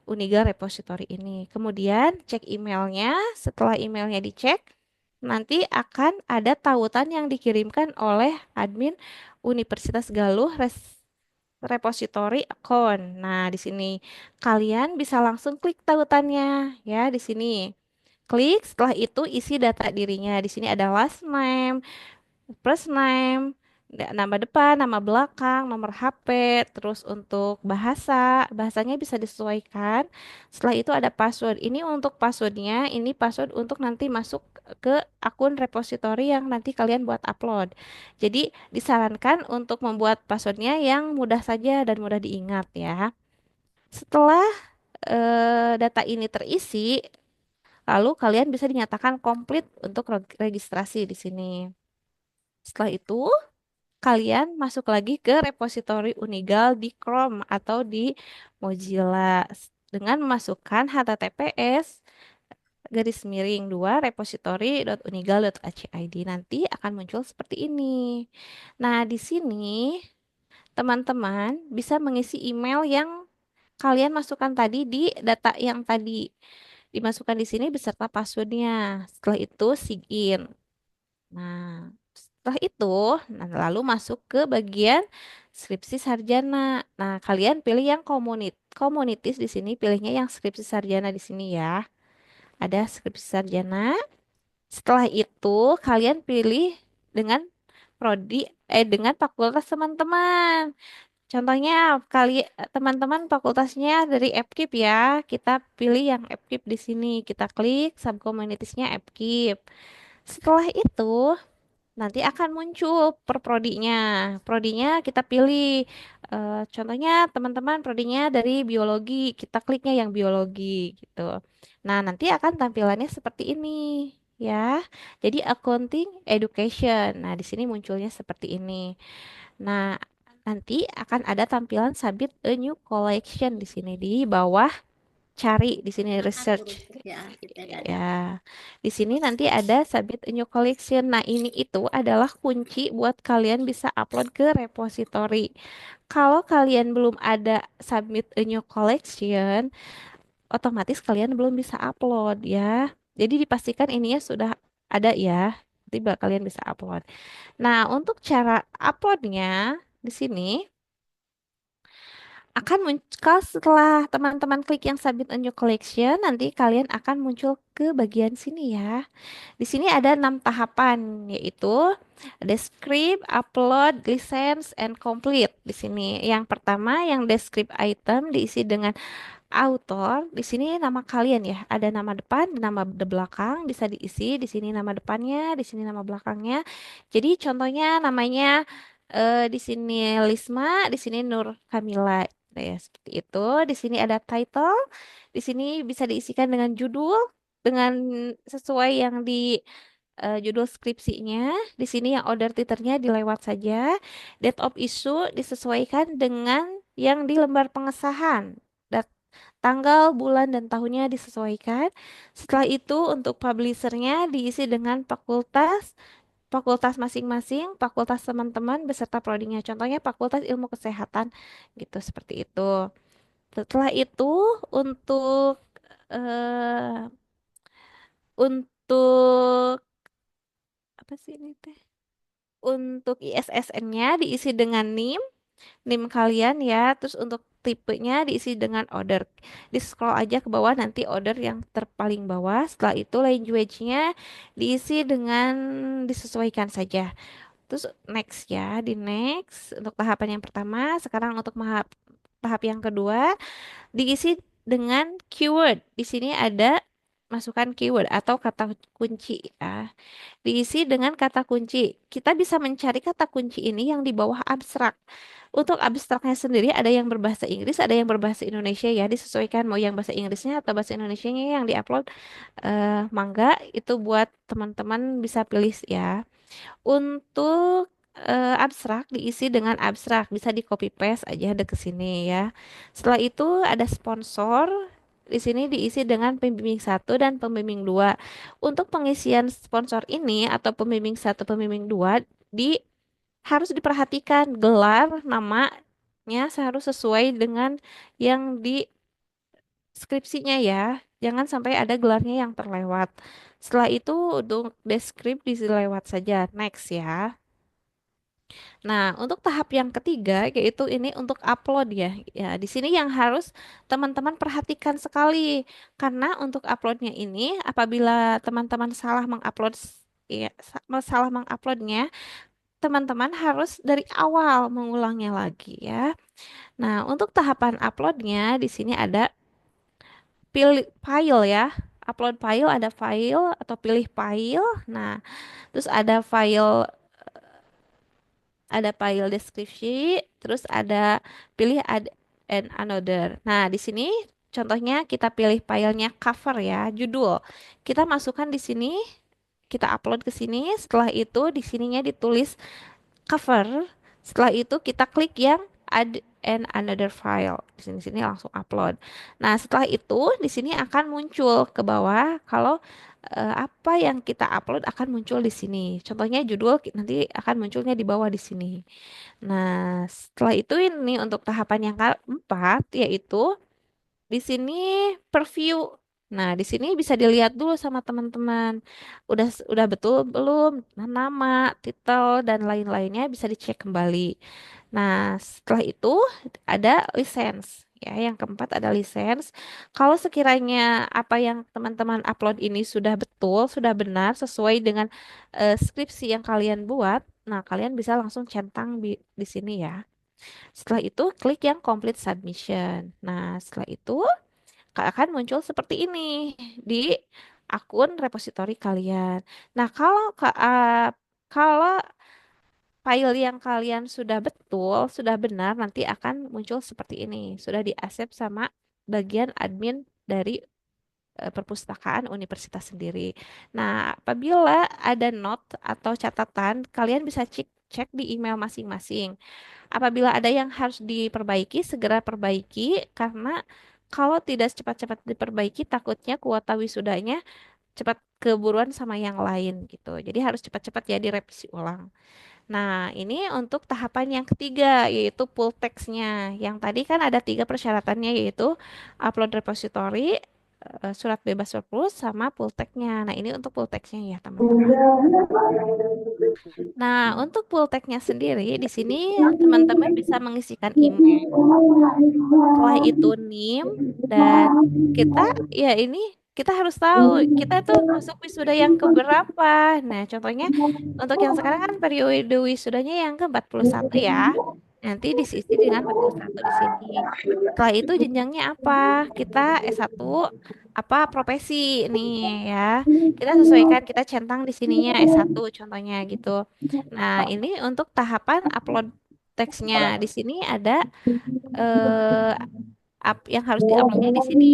Uniga repository ini. Kemudian cek emailnya. Setelah emailnya dicek, nanti akan ada tautan yang dikirimkan oleh admin Universitas Galuh repository account. Nah, di sini kalian bisa langsung klik tautannya ya di sini. Klik, setelah itu isi data dirinya. Di sini ada last name, first name, nama depan, nama belakang, nomor HP, terus untuk bahasanya bisa disesuaikan. Setelah itu ada password. Ini untuk passwordnya, ini password untuk nanti masuk ke akun repository yang nanti kalian buat upload. Jadi disarankan untuk membuat passwordnya yang mudah saja dan mudah diingat ya. Setelah data ini terisi, lalu kalian bisa dinyatakan komplit untuk registrasi di sini. Setelah itu, kalian masuk lagi ke repositori Unigal di Chrome atau di Mozilla dengan memasukkan https garis miring 2 repository.unigal.ac.id. Nanti akan muncul seperti ini. Nah, di sini teman-teman bisa mengisi email yang kalian masukkan tadi di data yang tadi dimasukkan di sini beserta passwordnya. Setelah itu sign. Nah, setelah itu, nah, lalu masuk ke bagian skripsi sarjana. Nah, kalian pilih yang komunitis di sini, pilihnya yang skripsi sarjana di sini ya. Ada skripsi sarjana. Setelah itu, kalian pilih dengan dengan fakultas teman-teman. Contohnya teman-teman fakultasnya dari FKIP ya. Kita pilih yang FKIP di sini. Kita klik subcommunitiesnya FKIP. Setelah itu, nanti akan muncul per prodinya. Prodinya kita pilih. Contohnya teman-teman prodinya dari biologi. Kita kliknya yang biologi gitu. Nah, nanti akan tampilannya seperti ini ya. Jadi accounting education. Nah, di sini munculnya seperti ini. Nah, nanti akan ada tampilan submit a new collection di sini di bawah, cari di sini research Ya, kita lihat. ya. Di sini nanti ada submit a new collection. Nah, ini itu adalah kunci buat kalian bisa upload ke repository. Kalau kalian belum ada submit a new collection, otomatis kalian belum bisa upload ya. Jadi dipastikan ininya sudah ada ya. Tiba kalian bisa upload. Nah, untuk cara uploadnya di sini akan muncul setelah teman-teman klik yang submit a new collection, nanti kalian akan muncul ke bagian sini ya. Di sini ada 6 tahapan, yaitu describe, upload, license, and complete. Di sini yang pertama yang describe item diisi dengan author. Di sini nama kalian ya, ada nama depan, nama belakang bisa diisi. Di sini nama depannya, di sini nama belakangnya. Jadi contohnya namanya di sini Lisma, di sini Nur Kamila. Nah, ya, seperti itu. Di sini ada title. Di sini bisa diisikan dengan judul. dengan sesuai yang di judul skripsinya. Di sini yang order titernya dilewat saja. Date of issue disesuaikan dengan yang di lembar pengesahan. Tanggal, bulan, dan tahunnya disesuaikan. Setelah itu untuk publishernya diisi dengan fakultas masing-masing, fakultas teman-teman beserta prodinya. Contohnya Fakultas Ilmu Kesehatan gitu seperti itu. Setelah itu untuk eh untuk apa sih ini teh? Untuk ISSN-nya diisi dengan NIM kalian ya. Terus untuk tipenya diisi dengan order. Di scroll aja ke bawah nanti order yang terpaling bawah. Setelah itu language-nya diisi dengan disesuaikan saja. Terus next ya, di next untuk tahapan yang pertama. Sekarang untuk tahap yang kedua diisi dengan keyword. Di sini ada masukkan keyword atau kata kunci ya. Diisi dengan kata kunci. Kita bisa mencari kata kunci ini yang di bawah abstrak. Untuk abstraknya sendiri ada yang berbahasa Inggris, ada yang berbahasa Indonesia ya. Disesuaikan mau yang bahasa Inggrisnya atau bahasa Indonesianya yang diupload. Mangga itu buat teman-teman bisa pilih ya. Untuk abstrak diisi dengan abstrak, bisa di copy paste aja ada ke sini ya. Setelah itu ada sponsor. Di sini diisi dengan pembimbing satu dan pembimbing dua. Untuk pengisian sponsor ini atau pembimbing satu, pembimbing dua di harus diperhatikan gelar namanya harus sesuai dengan yang di skripsinya ya. Jangan sampai ada gelarnya yang terlewat. Setelah itu untuk deskripsi dilewat saja. Next ya. Nah, untuk tahap yang ketiga yaitu ini untuk upload ya. Ya, di sini yang harus teman-teman perhatikan sekali karena untuk uploadnya ini apabila teman-teman salah mengupload ya, salah menguploadnya, teman-teman harus dari awal mengulangnya lagi ya. Nah, untuk tahapan uploadnya di sini ada pilih file ya. Upload file ada file atau pilih file. Nah, terus ada file deskripsi, terus ada pilih add and another. Nah, di sini contohnya kita pilih filenya cover ya, judul. Kita masukkan di sini, kita upload ke sini. Setelah itu di sininya ditulis cover. Setelah itu kita klik yang add and another file. Di sini langsung upload. Nah, setelah itu di sini akan muncul ke bawah kalau apa yang kita upload akan muncul di sini. Contohnya judul nanti akan munculnya di bawah di sini. Nah, setelah itu ini untuk tahapan yang keempat yaitu di sini preview. Nah, di sini bisa dilihat dulu sama teman-teman. Udah betul belum? Nah, nama, titel dan lain-lainnya bisa dicek kembali. Nah, setelah itu ada lisensi. Ya, yang keempat ada lisensi. Kalau sekiranya apa yang teman-teman upload ini sudah betul, sudah benar sesuai dengan skripsi yang kalian buat, nah kalian bisa langsung centang di sini ya. Setelah itu klik yang complete submission. Nah, setelah itu akan muncul seperti ini di akun repositori kalian. Nah, kalau file yang kalian sudah betul, sudah benar, nanti akan muncul seperti ini. Sudah di-accept sama bagian admin dari perpustakaan universitas sendiri. Nah, apabila ada note atau catatan, kalian bisa cek di email masing-masing. Apabila ada yang harus diperbaiki, segera perbaiki karena kalau tidak cepat-cepat diperbaiki, takutnya kuota wisudanya cepat keburuan sama yang lain gitu. Jadi harus cepat-cepat ya direvisi ulang. Nah, ini untuk tahapan yang ketiga yaitu full text-nya. Yang tadi kan ada tiga persyaratannya yaitu upload repository, surat bebas surplus sama full text-nya. Nah, ini untuk full text-nya ya, teman-teman. Nah, untuk full text-nya sendiri di sini teman-teman bisa mengisikan email. Setelah itu NIM dan kita ya ini kita harus tahu kita tuh masuk wisuda yang keberapa. Nah, contohnya untuk yang sekarang kan periode wisudanya yang ke-41 ya. Nanti disisi dengan 41 di sini. Setelah itu jenjangnya apa? Kita S1 apa profesi nih ya. Kita sesuaikan kita centang di sininya S1 contohnya gitu. Nah, ini untuk tahapan upload teksnya. Di sini ada eh, yang harus diuploadnya di sini.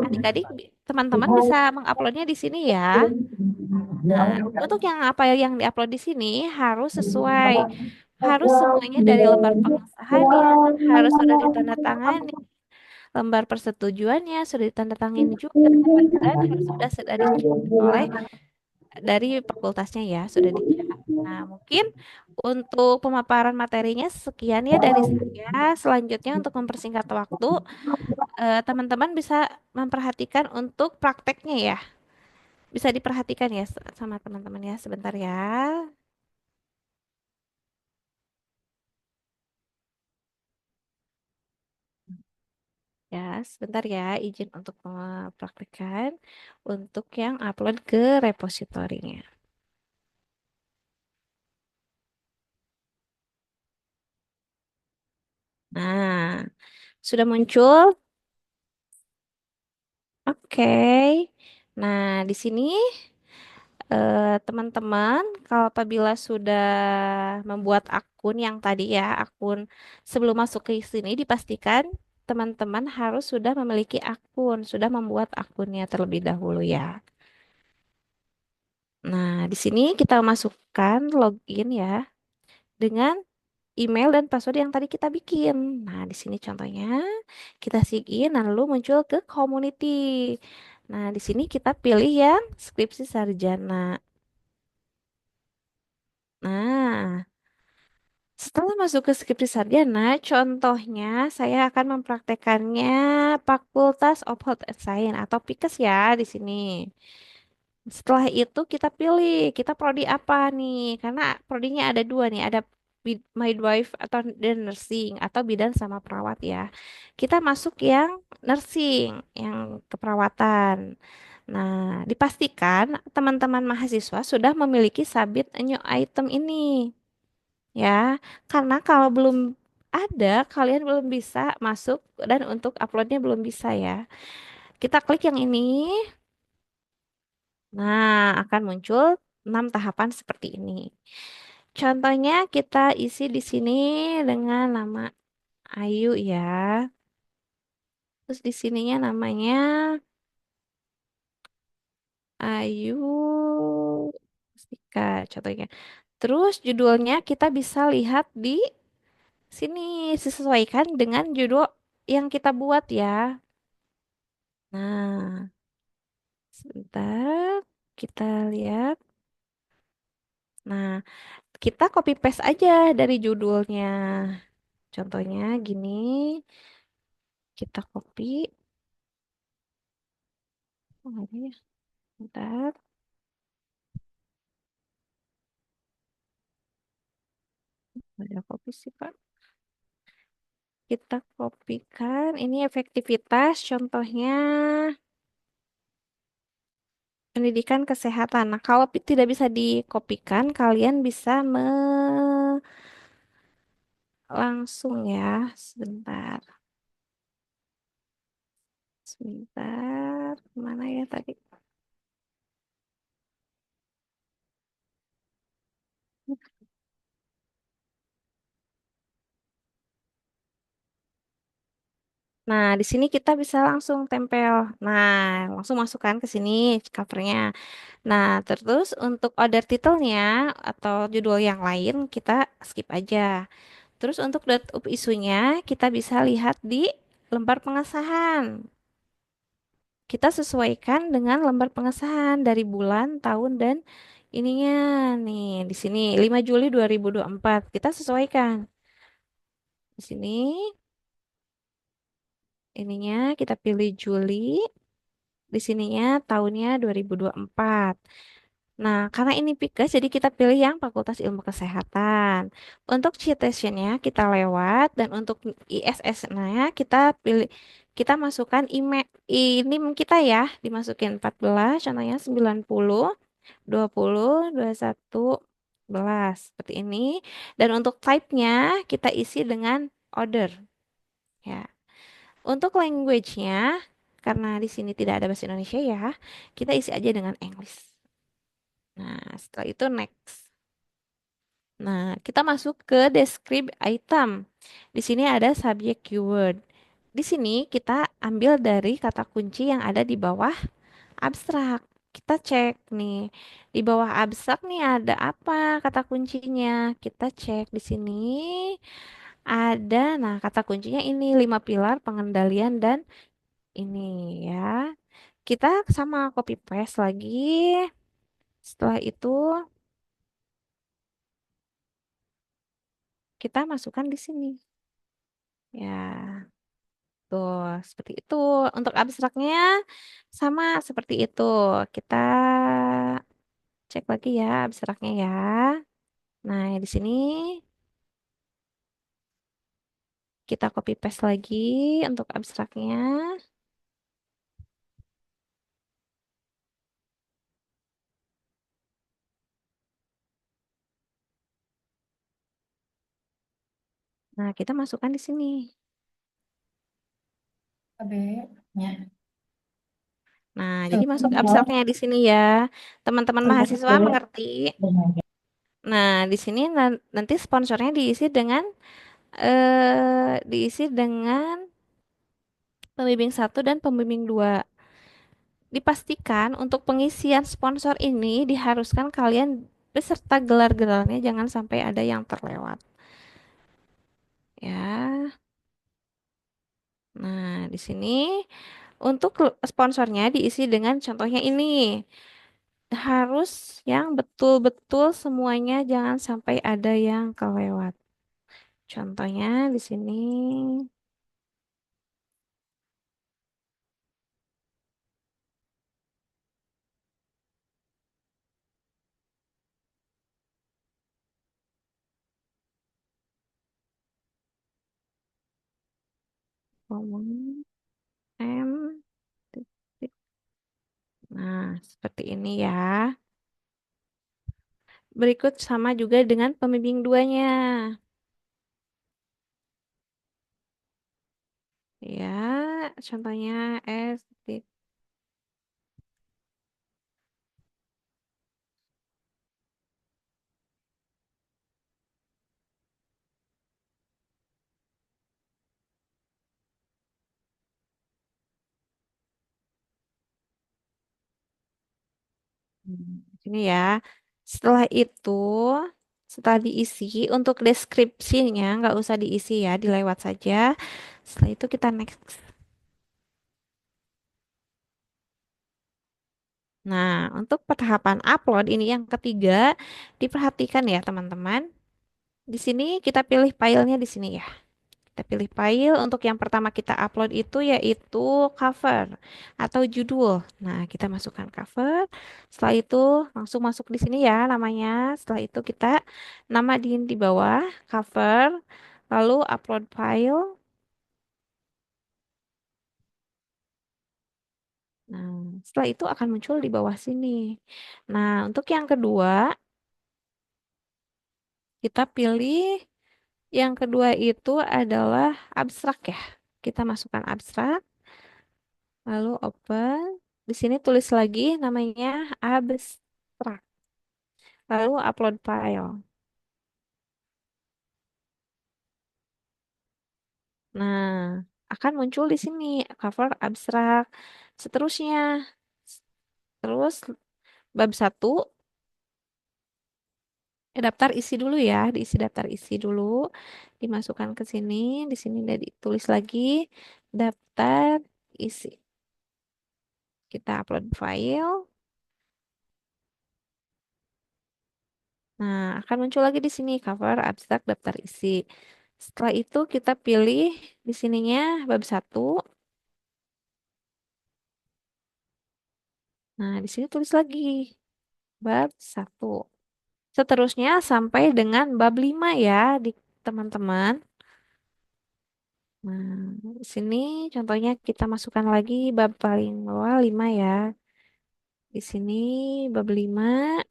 Adik-adik, teman-teman bisa menguploadnya di sini ya. Nah, untuk yang apa yang diupload di sini harus sesuai, harus semuanya dari lembar pengesahannya, harus sudah ditandatangani, lembar persetujuannya sudah ditandatangani juga, dan harus sudah dicek oleh dari fakultasnya ya, sudah dicek. Nah, mungkin untuk pemaparan materinya sekian ya dari saya. Selanjutnya untuk mempersingkat waktu, teman-teman bisa memperhatikan untuk prakteknya ya. Bisa diperhatikan ya sama teman-teman ya. Sebentar ya. Ya, sebentar ya. Izin untuk mempraktekkan untuk yang upload ke repositorinya. Nah, sudah muncul? Oke. Nah, di sini teman-teman, kalau apabila sudah membuat akun yang tadi ya, akun sebelum masuk ke sini dipastikan teman-teman harus sudah memiliki akun, sudah membuat akunnya terlebih dahulu ya. Nah, di sini kita masukkan login ya dengan email dan password yang tadi kita bikin. Nah, di sini contohnya kita sign lalu muncul ke community. Nah, di sini kita pilih yang skripsi sarjana. Nah, setelah masuk ke skripsi sarjana, contohnya saya akan mempraktekannya Fakultas of Health and Science atau PIKES ya di sini. Setelah itu kita pilih, kita prodi apa nih? Karena prodinya ada dua nih, ada midwife atau dan nursing atau bidan sama perawat ya. Kita masuk yang nursing, yang keperawatan. Nah, dipastikan teman-teman mahasiswa sudah memiliki sabit new item ini. Ya, karena kalau belum ada, kalian belum bisa masuk dan untuk uploadnya belum bisa ya. Kita klik yang ini. Nah, akan muncul 6 tahapan seperti ini. Contohnya kita isi di sini dengan nama Ayu ya. Terus di sininya namanya Ayu Mustika contohnya. Terus judulnya kita bisa lihat di sini disesuaikan dengan judul yang kita buat ya. Nah, sebentar kita lihat. Nah, kita copy paste aja dari judulnya. Contohnya gini, kita copy. Oh, ada ya. Bentar, ada copy sih, Pak. Kita kopikan. Ini efektivitas, contohnya pendidikan kesehatan. Nah, kalau tidak bisa dikopikan, kalian bisa langsung ya. Sebentar, sebentar. Mana ya tadi? Nah, di sini kita bisa langsung tempel. Nah, langsung masukkan ke sini covernya. Nah, terus untuk order titelnya atau judul yang lain kita skip aja. Terus untuk date of isunya kita bisa lihat di lembar pengesahan. Kita sesuaikan dengan lembar pengesahan dari bulan, tahun, dan ininya nih di sini 5 Juli 2024. Kita sesuaikan. Di sini ininya kita pilih Juli, di sininya tahunnya 2024. Nah, karena ini PIKES, jadi kita pilih yang Fakultas Ilmu Kesehatan. Untuk citationnya kita lewat, dan untuk ISS-nya kita pilih, kita masukkan email, ini kita ya, dimasukin 14, contohnya 90, 20, 21, 11, seperti ini. Dan untuk type-nya kita isi dengan order, ya. Untuk language-nya, karena di sini tidak ada bahasa Indonesia ya, kita isi aja dengan English. Nah, setelah itu next. Nah, kita masuk ke describe item. Di sini ada subject keyword. di sini kita ambil dari kata kunci yang ada di bawah abstrak. Kita cek nih. Di bawah abstrak nih ada apa kata kuncinya? Kita cek di sini ada, nah kata kuncinya ini 5 pilar pengendalian dan ini ya. Kita sama copy paste lagi. Setelah itu kita masukkan di sini. Ya, tuh seperti itu. Untuk abstraknya sama seperti itu. Kita cek lagi ya abstraknya ya. Nah, di sini kita copy paste lagi untuk abstraknya. Nah, kita masukkan di sini. Nah, jadi masuk abstraknya di sini ya. Teman-teman mahasiswa mengerti? Nah, di sini nanti sponsornya diisi dengan pembimbing 1 dan pembimbing 2. Dipastikan untuk pengisian sponsor ini diharuskan kalian beserta gelar-gelarnya jangan sampai ada yang terlewat. Ya. Nah, di sini untuk sponsornya diisi dengan contohnya ini. Harus yang betul-betul semuanya jangan sampai ada yang kelewat. Contohnya di sini. Ngomong M. titik. Nah, seperti ini ya. Berikut sama juga dengan pembimbing duanya. Ya, contohnya S. titik. Di sini ya. Setelah itu, setelah diisi, untuk deskripsinya nggak usah diisi ya, dilewat saja. Setelah itu kita next. Nah, untuk tahapan upload ini yang ketiga, diperhatikan ya teman-teman. Di sini kita pilih filenya di sini ya. Kita pilih file untuk yang pertama kita upload itu yaitu cover atau judul. Nah, kita masukkan cover. Setelah itu langsung masuk di sini ya namanya. Setelah itu kita nama di bawah cover, lalu upload file. Nah, setelah itu akan muncul di bawah sini. Nah, untuk yang kedua, kita pilih yang kedua itu adalah abstrak ya. Kita masukkan abstrak. Lalu open. Di sini tulis lagi namanya abstrak. Lalu upload file. Nah, akan muncul di sini cover abstrak. Seterusnya. Terus bab 1 daftar isi dulu ya, diisi daftar isi dulu. Dimasukkan ke sini, di sini udah ditulis lagi daftar isi. Kita upload file. Nah, akan muncul lagi di sini cover abstrak daftar isi. Setelah itu kita pilih di sininya bab 1. Nah, di sini tulis lagi bab 1. Seterusnya sampai dengan bab 5 ya, di teman-teman. Nah, di sini contohnya kita masukkan lagi bab paling bawah 5 ya. Di sini bab 5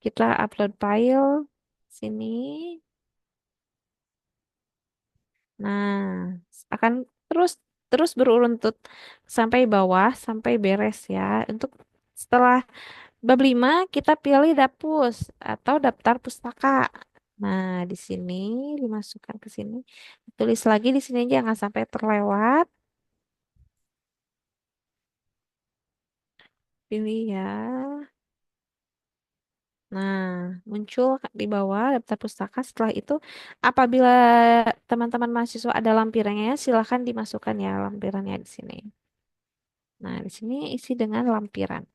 kita upload file sini. Nah, akan terus terus beruruntut sampai bawah sampai beres ya. Untuk setelah bab 5 kita pilih dapus atau daftar pustaka. Nah, di sini dimasukkan ke sini. Tulis lagi di sini jangan sampai terlewat. Pilih ya. Nah, muncul di bawah daftar pustaka. Setelah itu, apabila teman-teman mahasiswa ada lampirannya, silakan dimasukkan ya lampirannya di sini. Nah, di sini isi dengan lampiran.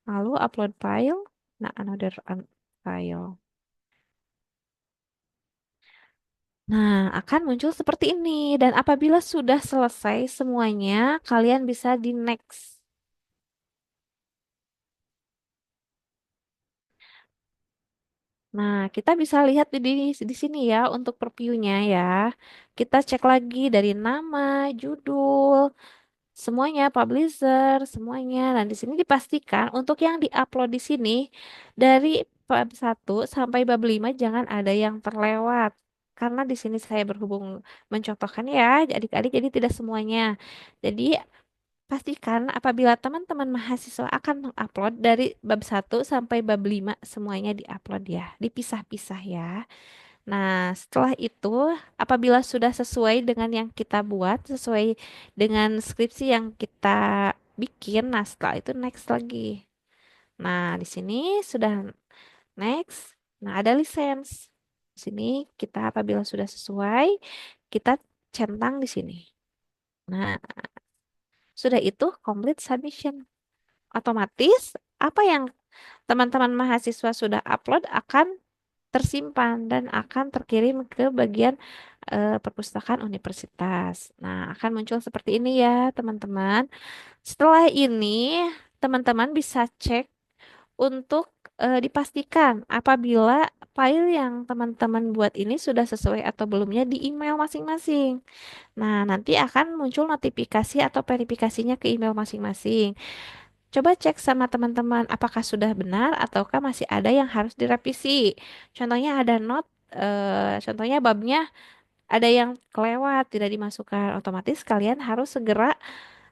Lalu upload file. Nah, another file. Nah, akan muncul seperti ini. Dan apabila sudah selesai semuanya, kalian bisa di next. Nah, kita bisa lihat di sini ya untuk preview-nya ya. Kita cek lagi dari nama, judul, semuanya, publisher, semuanya. Nah, di sini dipastikan untuk yang diupload di sini dari bab 1 sampai bab 5 jangan ada yang terlewat. Karena di sini saya berhubung mencontohkan ya, adik-adik jadi tidak semuanya. Jadi pastikan apabila teman-teman mahasiswa akan mengupload dari bab 1 sampai bab 5 semuanya diupload ya, dipisah-pisah ya. Nah, setelah itu apabila sudah sesuai dengan yang kita buat, sesuai dengan skripsi yang kita bikin, nah setelah itu next lagi. Nah, di sini sudah next. Nah, ada lisensi. Di sini kita apabila sudah sesuai, kita centang di sini. Nah, sudah itu complete submission. Otomatis apa yang teman-teman mahasiswa sudah upload akan tersimpan dan akan terkirim ke bagian perpustakaan universitas. Nah, akan muncul seperti ini ya, teman-teman. Setelah ini, teman-teman bisa cek untuk dipastikan apabila file yang teman-teman buat ini sudah sesuai atau belumnya di email masing-masing. Nah, nanti akan muncul notifikasi atau verifikasinya ke email masing-masing. Coba cek sama teman-teman apakah sudah benar ataukah masih ada yang harus direvisi. Contohnya ada contohnya babnya ada yang kelewat, tidak dimasukkan. Otomatis kalian harus segera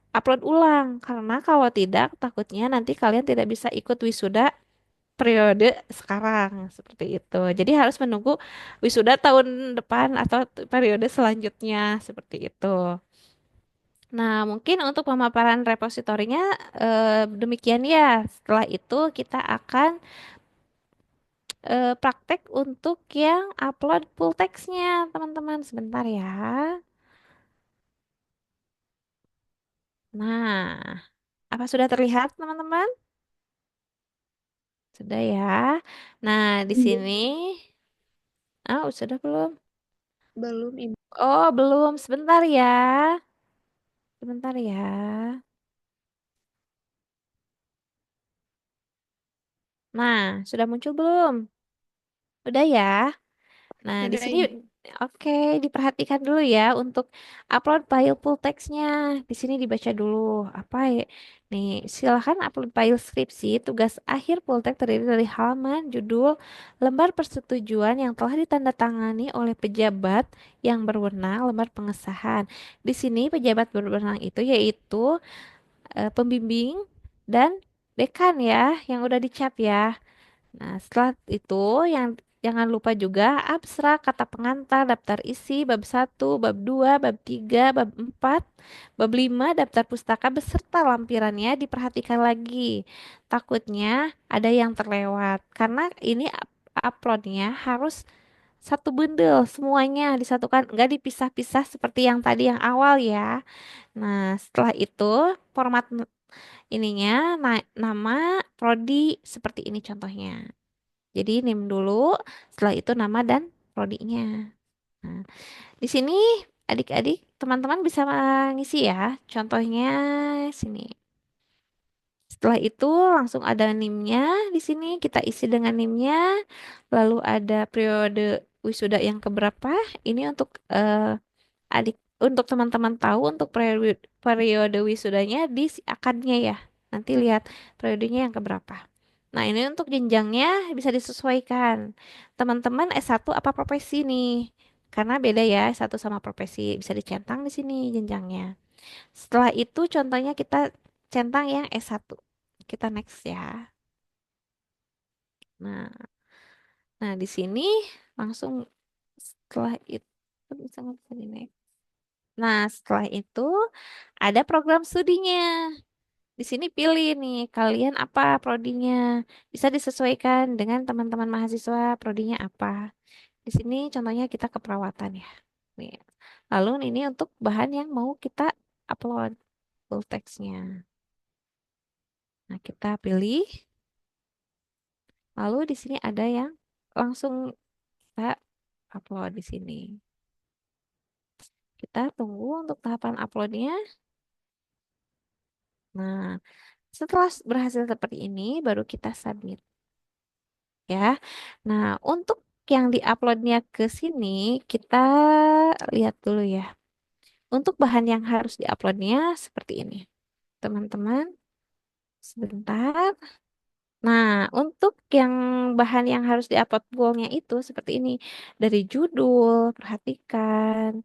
upload ulang karena kalau tidak takutnya nanti kalian tidak bisa ikut wisuda periode sekarang seperti itu. Jadi harus menunggu wisuda tahun depan atau periode selanjutnya seperti itu. Nah, mungkin untuk pemaparan repositorinya demikian ya. Setelah itu kita akan praktek untuk yang upload full text-nya, teman-teman. Sebentar ya. Nah, apa sudah terlihat, teman-teman? Sudah ya. Nah, di sini, sudah belum? Belum, Ibu. Oh, belum. Sebentar ya. Sebentar ya. Nah, sudah muncul belum? Udah ya. Nah, di Sudah, sini Ibu. oke, diperhatikan dulu ya untuk upload file full text-nya. Di sini dibaca dulu apa ya? Nih, silakan upload file skripsi. Tugas akhir full text terdiri dari halaman, judul, lembar persetujuan yang telah ditandatangani oleh pejabat yang berwenang, lembar pengesahan. Di sini pejabat berwenang itu yaitu pembimbing dan dekan ya, yang udah dicap ya. Nah, setelah itu yang jangan lupa juga abstrak, kata pengantar, daftar isi, bab 1, bab 2, bab 3, bab 4, bab 5, daftar pustaka beserta lampirannya diperhatikan lagi. Takutnya ada yang terlewat karena ini uploadnya harus satu bundel semuanya disatukan, enggak dipisah-pisah seperti yang tadi yang awal ya. Nah, setelah itu format ininya nama prodi seperti ini contohnya. Jadi name dulu, setelah itu nama dan prodinya. Nah, di sini adik-adik, teman-teman bisa ngisi ya. Contohnya sini. Setelah itu langsung ada NIM-nya di sini kita isi dengan NIM-nya. Lalu ada periode wisuda yang keberapa. Ini untuk adik untuk teman-teman tahu untuk periode wisudanya di akadnya ya. Nanti lihat periodenya yang keberapa. Nah, ini untuk jenjangnya bisa disesuaikan. Teman-teman S1 apa profesi nih? Karena beda ya S1 sama profesi. Bisa dicentang di sini jenjangnya. Setelah itu contohnya kita centang yang S1. Kita next ya. Nah, Nah, di sini langsung setelah itu bisa nggak bisa di-next. Nah, setelah itu ada program studinya. Di sini pilih nih kalian apa prodinya. Bisa disesuaikan dengan teman-teman mahasiswa prodinya apa. Di sini contohnya kita keperawatan ya. Nih. Lalu ini untuk bahan yang mau kita upload full text-nya. Nah, kita pilih. Lalu di sini ada yang langsung kita upload di sini. Kita tunggu untuk tahapan uploadnya. Nah, setelah berhasil seperti ini, baru kita submit ya. Nah, untuk yang diuploadnya ke sini, kita lihat dulu ya. Untuk bahan yang harus diuploadnya seperti ini, teman-teman. Sebentar. Nah, untuk yang bahan yang harus diupload goalnya itu seperti ini. Dari judul, perhatikan.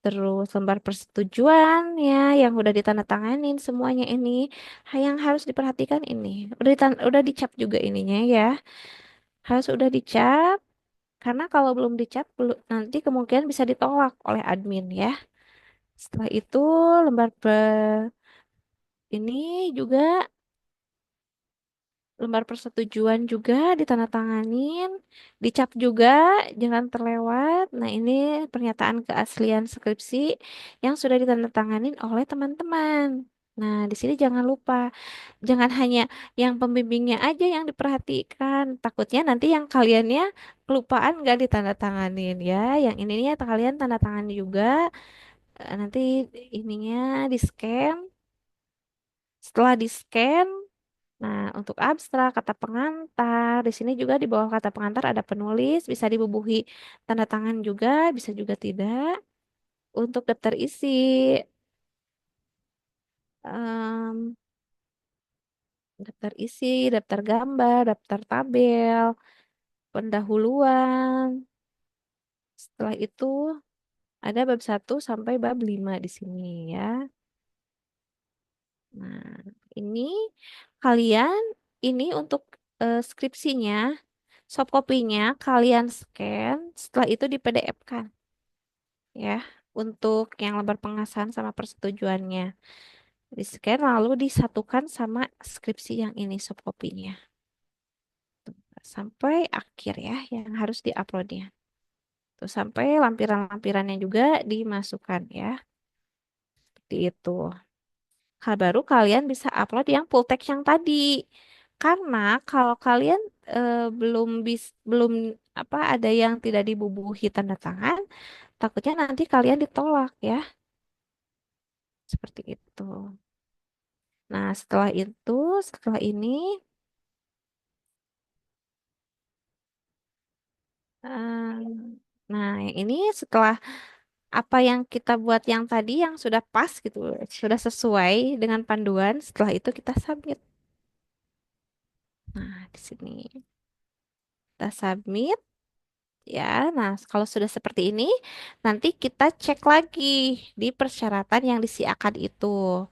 Terus lembar persetujuan ya yang udah ditandatanganin semuanya ini. Yang harus diperhatikan ini. Udah dicap juga ininya ya. Harus udah dicap karena kalau belum dicap nanti kemungkinan bisa ditolak oleh admin ya. Setelah itu lembar ini juga lembar persetujuan juga ditandatanganin, dicap juga, jangan terlewat. Nah, ini pernyataan keaslian skripsi yang sudah ditandatanganin oleh teman-teman. Nah, di sini jangan lupa, jangan hanya yang pembimbingnya aja yang diperhatikan. Takutnya nanti yang kaliannya kelupaan nggak ditandatanganin ya. Yang ininya kalian tanda tangan juga. Nanti ininya di scan. Setelah di scan, nah, untuk abstrak, kata pengantar, di sini juga di bawah kata pengantar ada penulis, bisa dibubuhi tanda tangan juga, bisa juga tidak. Untuk daftar isi, em, daftar gambar, daftar tabel, pendahuluan. Setelah itu ada bab 1 sampai bab 5 di sini ya. Nah, ini kalian ini untuk skripsinya, soft copy-nya kalian scan, setelah itu di PDF-kan. Ya, untuk yang lembar pengasahan sama persetujuannya. Di scan lalu disatukan sama skripsi yang ini soft copy-nya. Sampai akhir ya yang harus diuploadnya. Tuh sampai lampiran-lampirannya juga dimasukkan ya. Seperti itu. Baru kalian bisa upload yang full text yang tadi. Karena kalau kalian belum apa ada yang tidak dibubuhi tanda tangan, takutnya nanti kalian ditolak ya. Seperti itu. Nah, setelah ini, eh, nah, yang ini setelah apa yang kita buat yang tadi yang sudah pas gitu, sudah sesuai dengan panduan, setelah itu kita submit. Nah, di sini kita submit ya. Nah, kalau sudah seperti ini, nanti kita cek lagi di persyaratan yang disiakan itu.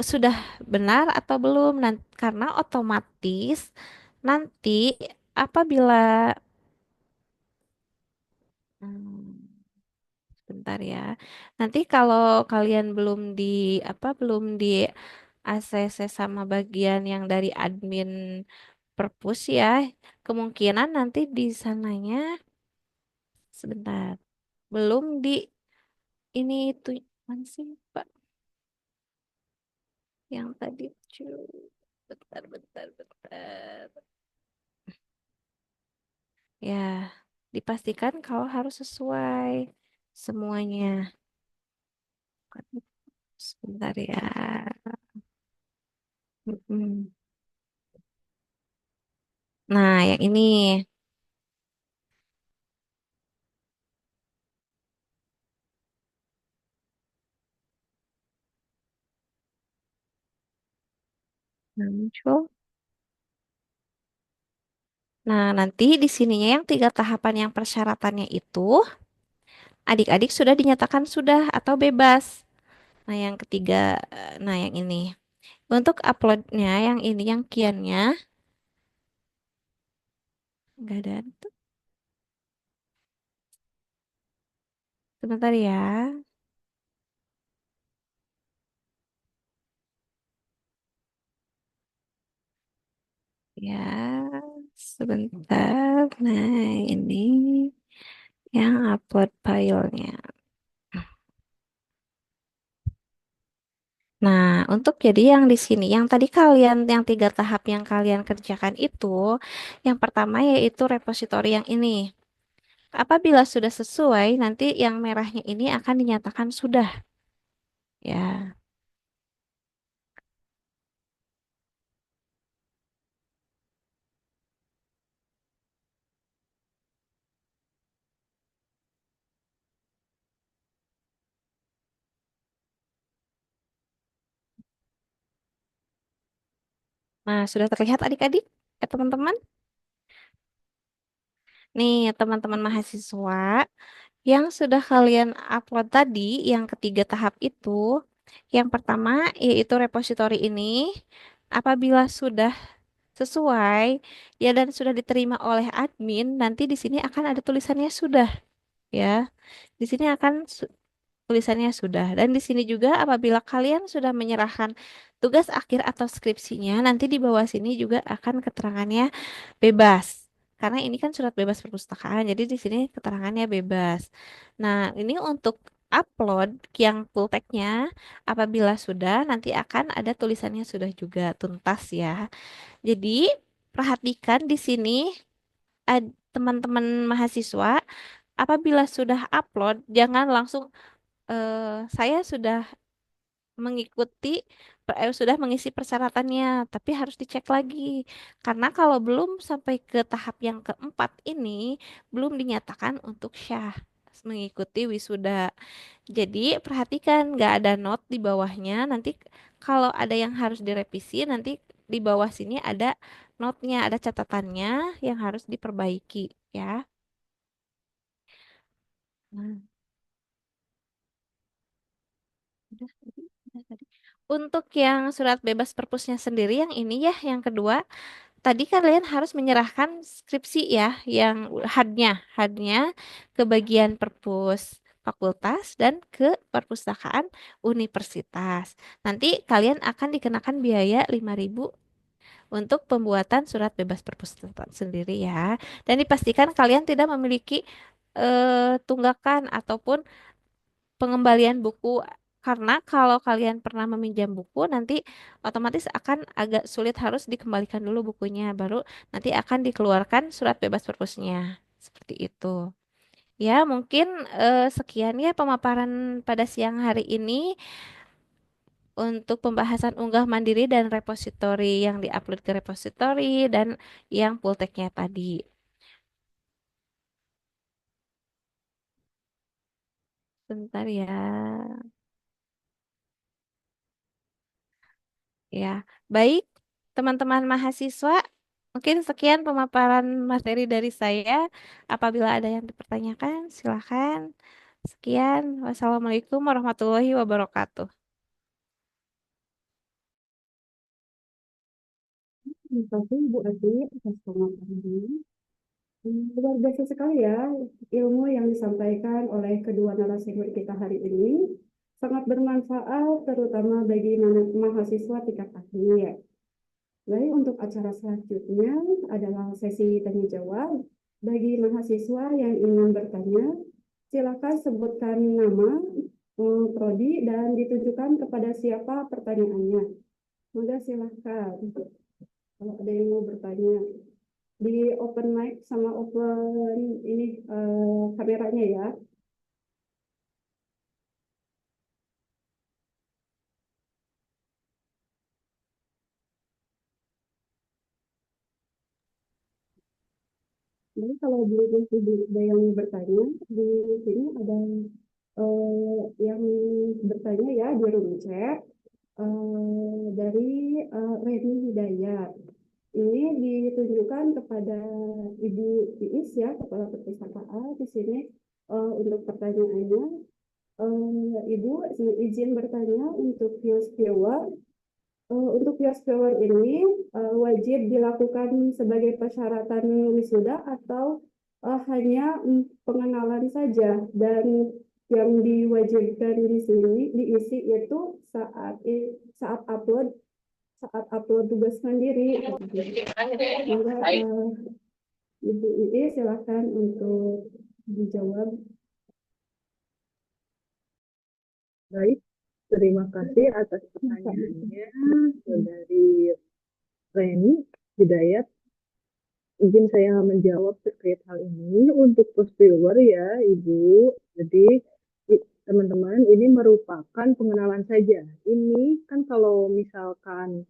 Sudah benar atau belum? Karena otomatis nanti apabila Hmm, bentar ya. Nanti kalau kalian belum di ACC sama bagian yang dari admin perpus ya, kemungkinan nanti di sananya sebentar. Belum di ini itu mana sih, Pak? Yang tadi bentar bentar bentar. Ya, dipastikan kalau harus sesuai semuanya. Sebentar ya. Mm-mm. Nah, yang ini. Nah, muncul. Nah, nanti di sininya yang 3 tahapan yang persyaratannya itu, adik-adik sudah dinyatakan sudah atau bebas. Nah, yang ketiga, nah yang ini. Untuk uploadnya, yang ini, yang kiannya, Nggak ada. Sebentar ya. Ya, sebentar. Nah, ini yang upload filenya. Nah, untuk jadi yang di sini, yang tadi kalian, yang 3 tahap yang kalian kerjakan itu, yang pertama yaitu repositori yang ini. Apabila sudah sesuai, nanti yang merahnya ini akan dinyatakan sudah. Ya, nah sudah terlihat adik-adik, ya teman-teman? Nih, teman-teman mahasiswa, yang sudah kalian upload tadi, yang ketiga tahap itu, yang pertama yaitu repositori ini, apabila sudah sesuai, ya dan sudah diterima oleh admin, nanti di sini akan ada tulisannya sudah, ya. Di sini akan tulisannya sudah. Dan di sini juga apabila kalian sudah menyerahkan tugas akhir atau skripsinya, nanti di bawah sini juga akan keterangannya bebas. Karena ini kan surat bebas perpustakaan, jadi di sini keterangannya bebas. Nah, ini untuk upload yang full text-nya, apabila sudah, nanti akan ada tulisannya sudah juga tuntas ya. Jadi, perhatikan di sini teman-teman mahasiswa, apabila sudah upload, jangan langsung saya sudah mengikuti sudah mengisi persyaratannya, tapi harus dicek lagi. Karena kalau belum sampai ke tahap yang keempat ini, belum dinyatakan untuk syah mengikuti wisuda. Jadi perhatikan nggak ada not di bawahnya. Nanti kalau ada yang harus direvisi, nanti di bawah sini ada notnya, ada catatannya yang harus diperbaiki ya. Nah, udah tadi, udah tadi. Untuk yang surat bebas perpusnya sendiri yang ini ya, yang kedua, tadi kalian harus menyerahkan skripsi ya, yang hadnya ke bagian perpus fakultas dan ke perpustakaan universitas. Nanti kalian akan dikenakan biaya 5.000 untuk pembuatan surat bebas perpustakaan sendiri ya. Dan dipastikan kalian tidak memiliki tunggakan ataupun pengembalian buku, karena kalau kalian pernah meminjam buku nanti otomatis akan agak sulit, harus dikembalikan dulu bukunya baru nanti akan dikeluarkan surat bebas perpusnya seperti itu ya. Mungkin sekian ya pemaparan pada siang hari ini untuk pembahasan unggah mandiri dan repositori yang diupload ke repositori dan yang full text-nya tadi. Bentar ya. Ya, baik, teman-teman mahasiswa, mungkin sekian pemaparan materi dari saya. Apabila ada yang dipertanyakan, silakan. Sekian, wassalamualaikum warahmatullahi wabarakatuh. Terima kasih Bu Ati atas pemaparannya. Luar biasa sekali ya ilmu yang disampaikan oleh kedua narasumber kita hari ini. Sangat bermanfaat terutama bagi mahasiswa tingkat akhir ya. Baik, untuk acara selanjutnya adalah sesi tanya jawab. Bagi mahasiswa yang ingin bertanya, silakan sebutkan nama, prodi, dan ditujukan kepada siapa pertanyaannya. Semoga silakan kalau ada yang mau bertanya. Di open mic sama open ini kameranya ya. Jadi kalau belum ada yang bertanya, di sini ada yang bertanya ya di room chat dari Reni Hidayat. Ini ditunjukkan kepada Ibu Iis ya, Kepala Perpustakaan di sini untuk pertanyaannya. Ibu izin bertanya untuk viewer Untuk Yoskewer ini wajib dilakukan sebagai persyaratan wisuda atau hanya pengenalan saja, dan yang diwajibkan di sini diisi itu saat upload tugas mandiri. Maka Ibu Ii silakan untuk dijawab. Baik, terima kasih atas pertanyaannya dari Reni Hidayat. Izin saya menjawab terkait hal ini untuk post viewer ya, Ibu. Jadi teman-teman, ini merupakan pengenalan saja. Ini kan kalau misalkan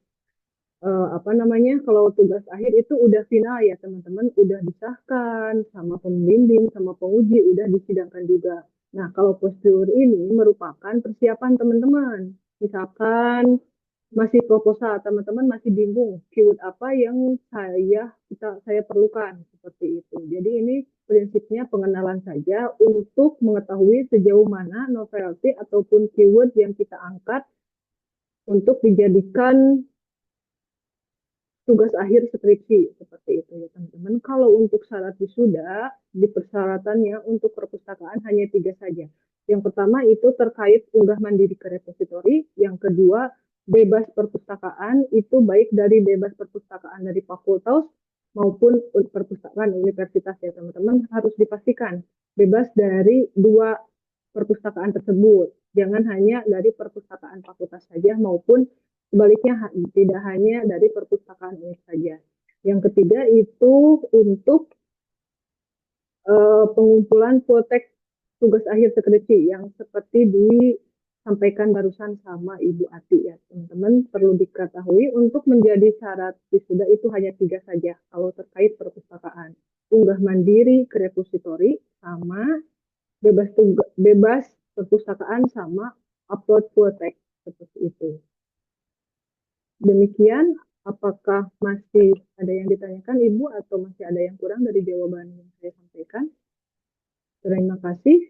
apa namanya, kalau tugas akhir itu udah final ya teman-teman, udah disahkan sama pembimbing, sama penguji, udah disidangkan juga. Nah, kalau postur ini merupakan persiapan teman-teman. Misalkan masih proposal, teman-teman masih bingung keyword apa yang saya perlukan seperti itu. Jadi ini prinsipnya pengenalan saja untuk mengetahui sejauh mana novelty ataupun keyword yang kita angkat untuk dijadikan tugas akhir skripsi seperti itu ya teman-teman. Kalau untuk syarat wisuda, di persyaratannya untuk perpustakaan hanya 3 saja. Yang pertama itu terkait unggah mandiri ke repositori, yang kedua bebas perpustakaan, itu baik dari bebas perpustakaan dari fakultas maupun perpustakaan universitas ya teman-teman, harus dipastikan bebas dari 2 perpustakaan tersebut. Jangan hanya dari perpustakaan fakultas saja maupun sebaliknya tidak hanya dari perpustakaan ini saja. Yang ketiga itu untuk pengumpulan teks tugas akhir skripsi yang seperti disampaikan barusan sama Ibu Ati ya teman-teman, perlu diketahui untuk menjadi syarat wisuda itu hanya 3 saja kalau terkait perpustakaan: unggah mandiri ke repositori, sama bebas perpustakaan, sama upload full text seperti itu. Demikian, apakah masih ada yang ditanyakan Ibu atau masih ada yang kurang dari jawaban yang saya sampaikan? Terima kasih.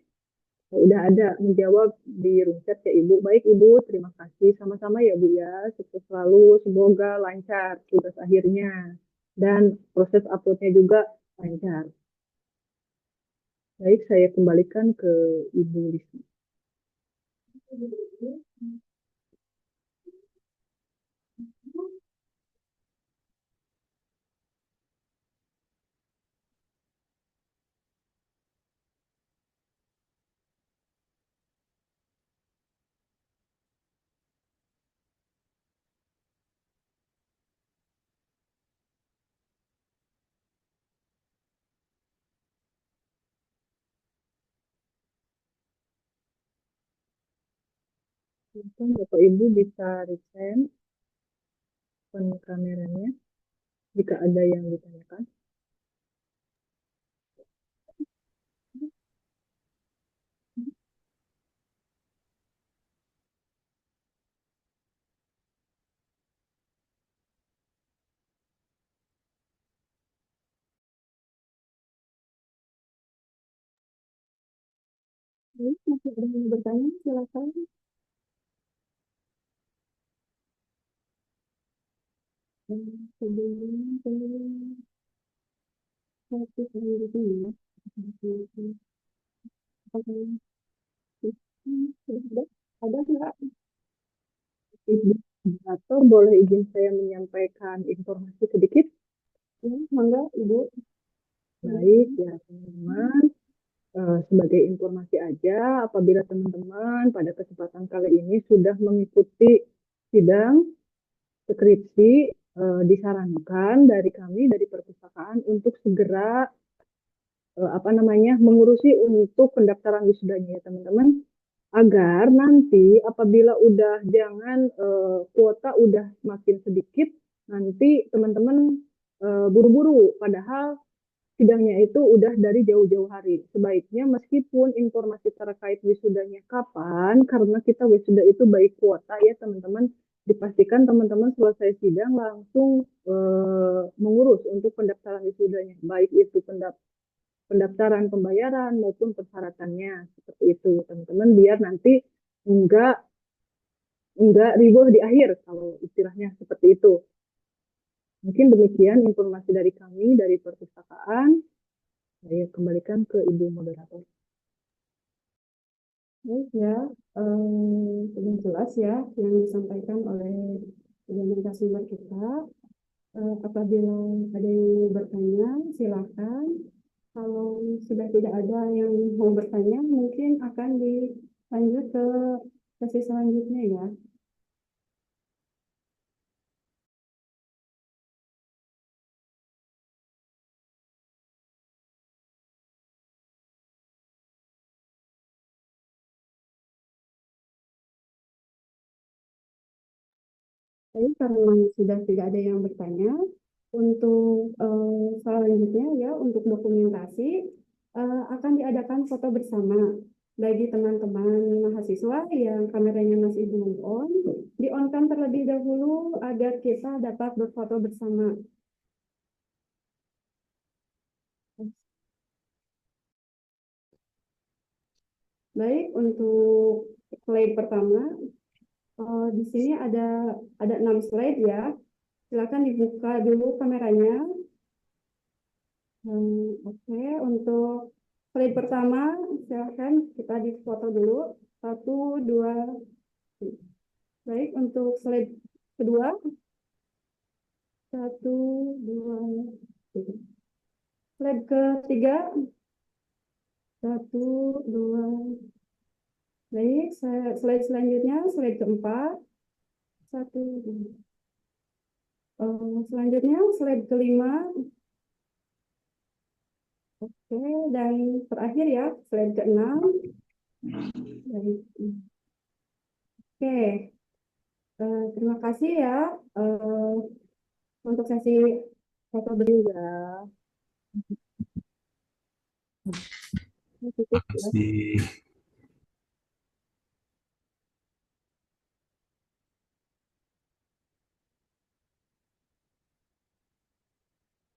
Sudah ada menjawab di room chat ya Ibu. Baik Ibu, terima kasih. Sama-sama ya Bu ya. Sukses selalu, semoga lancar tugas akhirnya. Dan proses uploadnya juga lancar. Baik, saya kembalikan ke Ibu Lisna. Mungkin Bapak Ibu bisa resend kameranya jika ada yang ditanyakan. Masih ada yang bertanya, silakan. Sebelum satu selanjutnya, ada nggak? Atau boleh izin saya menyampaikan informasi sedikit? Ya, mangga Ibu. Baik ya teman-teman, sebagai informasi aja, apabila teman-teman pada kesempatan kali ini sudah mengikuti sidang skripsi, disarankan dari kami dari perpustakaan untuk segera apa namanya mengurusi untuk pendaftaran wisudanya ya teman-teman, agar nanti apabila udah jangan kuota udah makin sedikit, nanti teman-teman buru-buru, padahal sidangnya itu udah dari jauh-jauh hari. Sebaiknya meskipun informasi terkait wisudanya kapan, karena kita wisuda itu baik kuota ya teman-teman, dipastikan teman-teman selesai sidang langsung mengurus untuk pendaftaran wisudanya, baik itu pendaftaran pembayaran maupun persyaratannya seperti itu teman-teman, biar nanti enggak enggak ribuh di akhir kalau istilahnya seperti itu. Mungkin demikian informasi dari kami dari perpustakaan. Saya kembalikan ke Ibu Moderator. Baik ya, sudah jelas ya yang disampaikan oleh narasumber kita. Apabila ada yang mau bertanya, silakan. Kalau sudah tidak ada yang mau bertanya, mungkin akan dilanjut ke sesi selanjutnya ya. Jadi karena sudah tidak ada yang bertanya, untuk selanjutnya ya, untuk dokumentasi akan diadakan foto bersama bagi teman-teman mahasiswa yang kameranya masih belum on, di-on-kan terlebih dahulu agar kita dapat berfoto bersama. Baik, untuk slide pertama, di sini ada 6 slide ya. Silakan dibuka dulu kameranya. Oke, untuk slide pertama, silakan kita difoto dulu. 1, 2, 3. Baik, untuk slide kedua. 1, 2, 3. Slide ketiga. 1, 2. Baik, slide selanjutnya, slide keempat. 1, 2. Selanjutnya, slide kelima. Oke, dan terakhir ya, slide ke-6. Baik. Oke, terima kasih ya untuk sesi foto berdua. Terima kasih.